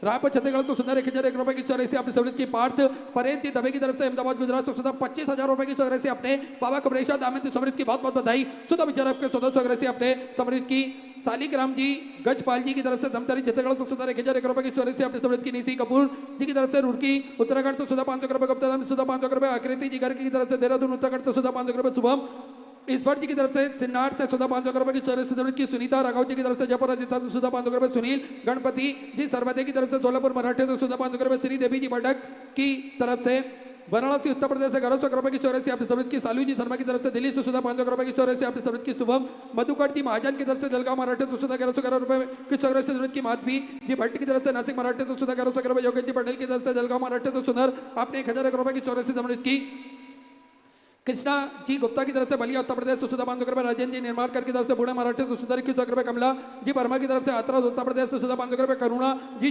रायपुर छत्तीसगढ़ तो सुंदर 1001 रुपए की चौरासी आपने समृद्ध की पार्थ परेश जी दबे की तरफ से अहमदाबाद गुजरात तो सुधा 25,000 रुपए की चौरासी अपने बाबा कबरेश्वर दामन समृद्ध की बहुत बहुत बधाई सुधा विचार आपके चौरासी अपने समृद्ध की सालिग्राम जी गजपाल जी की तरफ से धमतरी छत्तीसगढ़ तो सुधा 1001 रुपए की चौरासी आपने समृद्ध की नीति कपूर जी की तरफ से रुड़की उत्तराखंड तो सुधा 500 रुपए गुप्ता सुधा 500 रुपए आकृति जी गर्ग की तरफ से देहरादून उत्तराखंड तो सुधा 500 रुपए शुभम ईश्वर जी की तरफ से सिन्नार से सुधा 500 रुपए की चौरासी समृद्ध की सुनीता राघव जी की तरफ से जयपुर राजस्थान सुधा 500 रुपए सुनील गणपति जी सर्वदे की तरफ से सोलापुर मराठे तो सुधा 500 रुपए श्री देवी जी भटक की तरफ से वाराणसी उत्तर प्रदेश से 1100 रुपए की चौरासी आपने समृद्ध की सालू जी शर्मा की तरफ से दिल्ली से सुधा 500 रुपए की चौरासी आपने समृद्ध की शुभम मधुकर जी महाजन की तरफ से जलगांव मराठे तो सुधा 1111 रुपए की चौरासी समृद्ध की माधवी जी भट्ट की तरफ से नासिक मराठे तो सुधा 1100 रुपए योगेश जी पटेल की तरफ से जलगांव मराठे तो सुंदर आपने 1001 रुपए की चौरासी समृद्ध की कृष्णा जी गुप्ता की तरफ से बलिया उत्तर प्रदेश सुधा 500 रुपए राजेंद्र जी निर्माणकर की तरफ से बूढ़े मराठे सुधा 21 रुपए कमला जी वर्मा की तरफ से हाथरस उत्तर प्रदेश सुधा 500 रुपए करुणा जी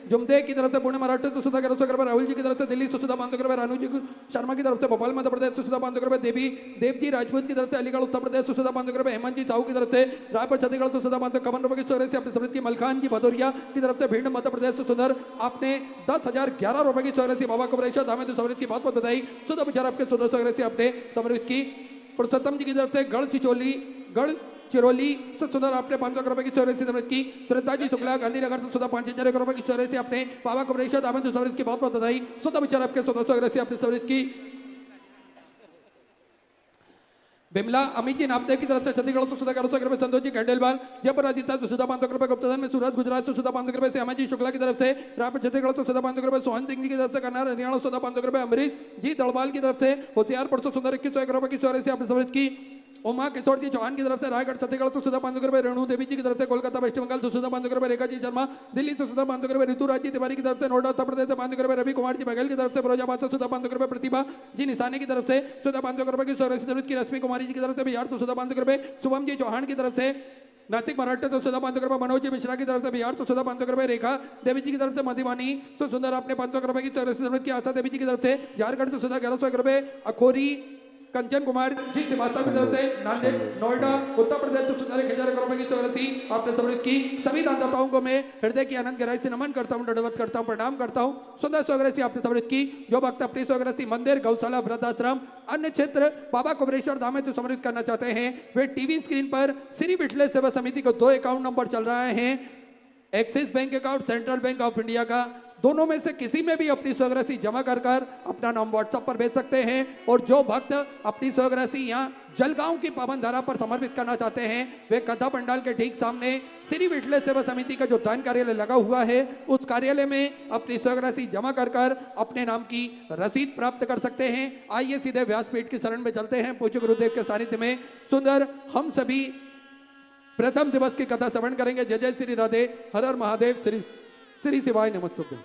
जुमदे की तरफ से पुणे मराठे सुधा 1100 रुपए राहुल जी की तरफ से दिल्ली सुधा 500 रुपए रानू जी शर्मा की तरफ से भोपाल मध्य प्रदेश सुधा 500 रुपए देव जी राजपूत की तरफ से अलीगढ़ उत्तर प्रदेश सुधा 500 रुपए हेमंत जी साहू की तरफ से रायपुर छत्तीसगढ़ सुधा 551 रुपए की चौरासी अपनी समृद्ध की मलखान जी भदौरिया की तरफ से भिंड मध्य प्रदेश सुंदर आपने 10,011 रुपए की चौरासी बाबा कबरेश्वर धाम में समृद्ध की बहुत बहुत बधाई सुधा विचार आपके सुधा चौरासी अपने समृद्ध की पुरुषोत्तम जी की तरफ से गढ़ चिरौली से सुधर आपने 500 रुपए की चौरासी समृद्ध की श्रद्धा जी शुक्ला गांधीनगर से सुधा 5,001 रुपए की चौरासी अपने बाबा कबरेश्वर धाम में समृद्ध की बहुत बहुत बधाई सुधा विचार आपके सुधा चौरासी अपने समृद्ध की बिमला अमित जी नामदेव की तरफ से छत्तीसगढ़ तो सुधा 1100 रुपए संतोष जी खंडेलवाल जयपुर राजस्थान तो सुधा 500 रुपए गुप्तधन में सूरत गुजरात से सुधा 500 रुपए श्यामा जी शुक्ला की तरफ से रायपुर छत्तीसगढ़ तो सुधा 500 रुपए सोहन सिंह जी की तरफ से कन्नौर हरियाणा सुधा 500 रुपए अमरीश जी दड़वाल की तरफ से होशियारपुर से सुंदर 2101 रुपए की चौरासी आपने समृद्ध की उमा किशोर जी चौहान की तरफ से रायगढ़ छत्तीसगढ़ तो सुधा 500 रुपए रेणु देवी जी की तरफ से कोलकाता वेस्ट बंगाल से सुधा 500 रुपए रेखा जी शर्मा दिल्ली से सुधा 500 रुपए ऋतुराज जी तिवारी की तरफ से नोएडा उत्तर प्रदेश से 500 रुपए रवि कुमार जी बघेल की तरफ से फिरोजाबाद से सुधा 500 रुपए प्रतिभा जी निशाने की तरफ से सुधा 500 रुपए की चौरासी समृद्ध की रश्मि कुमारी जी की तरफ से बिहार तो सुधा 500 रुपए शुभम जी चौहान की तरफ से नासिक मराठे तो सुधा 500 रुपए मनोज जी मिश्रा की तरफ से बिहार तो सुधा 500 रुपए रेखा देवी जी की तरफ से मधुवानी तो सुंदर आपने 500 रुपए की चौरासी समृद्ध की आशा देवी जी की तरफ से झारखंड से सुधा 1101 रुपए अखोरी कंचन कुमार जी श्रीवास्तव की तरफ से नांदेड़ नोएडा उत्तर प्रदेश तो सुंदर 1001 रुपए की चौरासी आपने समृद्ध की सभी दानदाताओं को मैं हृदय की आनंद गहराई से नमन करता हूँ दंडवत करता हूँ प्रणाम करता हूँ सुंदर स्वग्रसी आपने समृद्ध की जो भक्त अपनी स्वग्रसी मंदिर गौशाला वृद्धाश्रम अन्य क्षेत्र बाबा कबरेश्वर धाम में तो समृद्ध करना चाहते हैं वे टीवी स्क्रीन पर श्री विठले सेवा समिति को 2 अकाउंट नंबर चल रहा है axis bank account central bank of India का दोनों में से किसी में भी अपनी स्वग्रसी जमा कर अपना नाम व्हाट्सएप पर भेज सकते हैं और जो भक्त अपनी स्वग्रसी यहाँ जलगांव की पावन धारा पर समर्पित करना चाहते हैं वे कथा पंडाल के ठीक सामने श्री विठले सेवा समिति का जो दान कार्यालय लगा हुआ है उस कार्यालय में अपनी स्वग्रसी जमा कर अपने नाम की रसीद प्राप्त कर सकते हैं। आइए सीधे व्यासपीठ की शरण में चलते हैं पूज्य गुरुदेव के सानिध्य में सुंदर हम सभी प्रथम दिवस की कथा श्रवण करेंगे। जय जय श्री राधे हर हर महादेव श्री शिवाय नमस्तुभ्यं।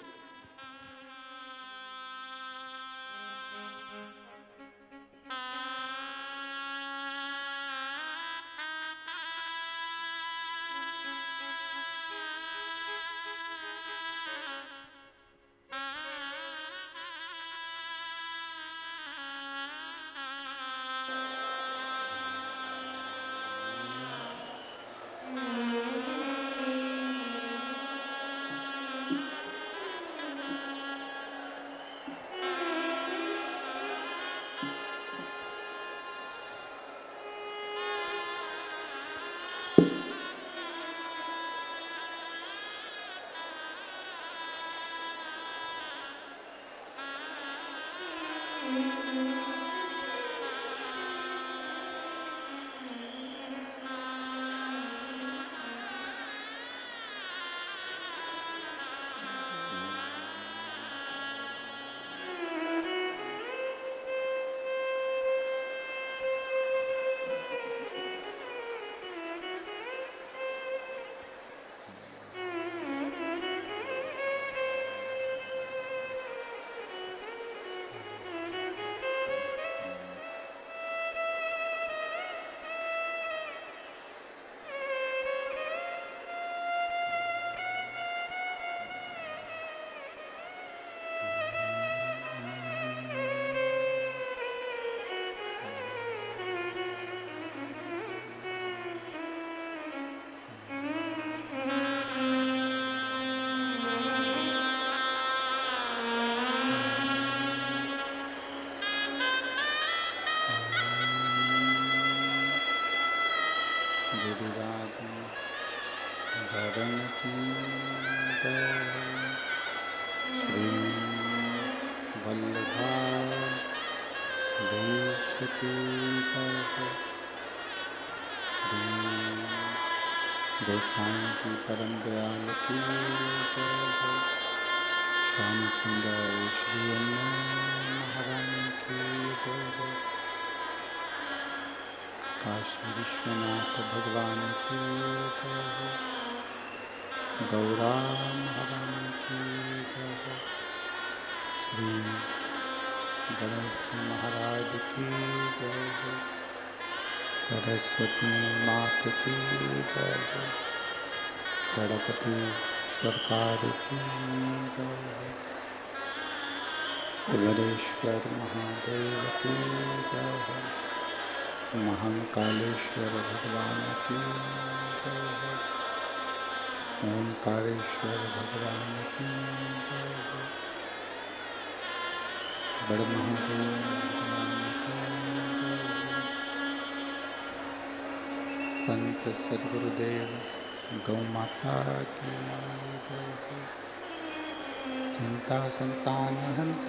गिरिराज धरण की जय, श्री वल्लभा देश की जय, श्री गोसाई जी परम दयाल की जय, श्याम सुंदर श्री महारानी की जय, काशी विश्वनाथ भगवान की जय, गौरा महारानी की जय, श्री गणेश महाराज की जय, सरस्वती मात की जय, गणपति सरकार की जय, गणेश्वर महादेव की जय, महाकालेश्वर भगवान की जय, ओंकारेश्वर भगवान की जय, बड़ महादेव भगवान की जय, संत सद्गुरुदेव गौ माता की जय, चिंता संतान हंता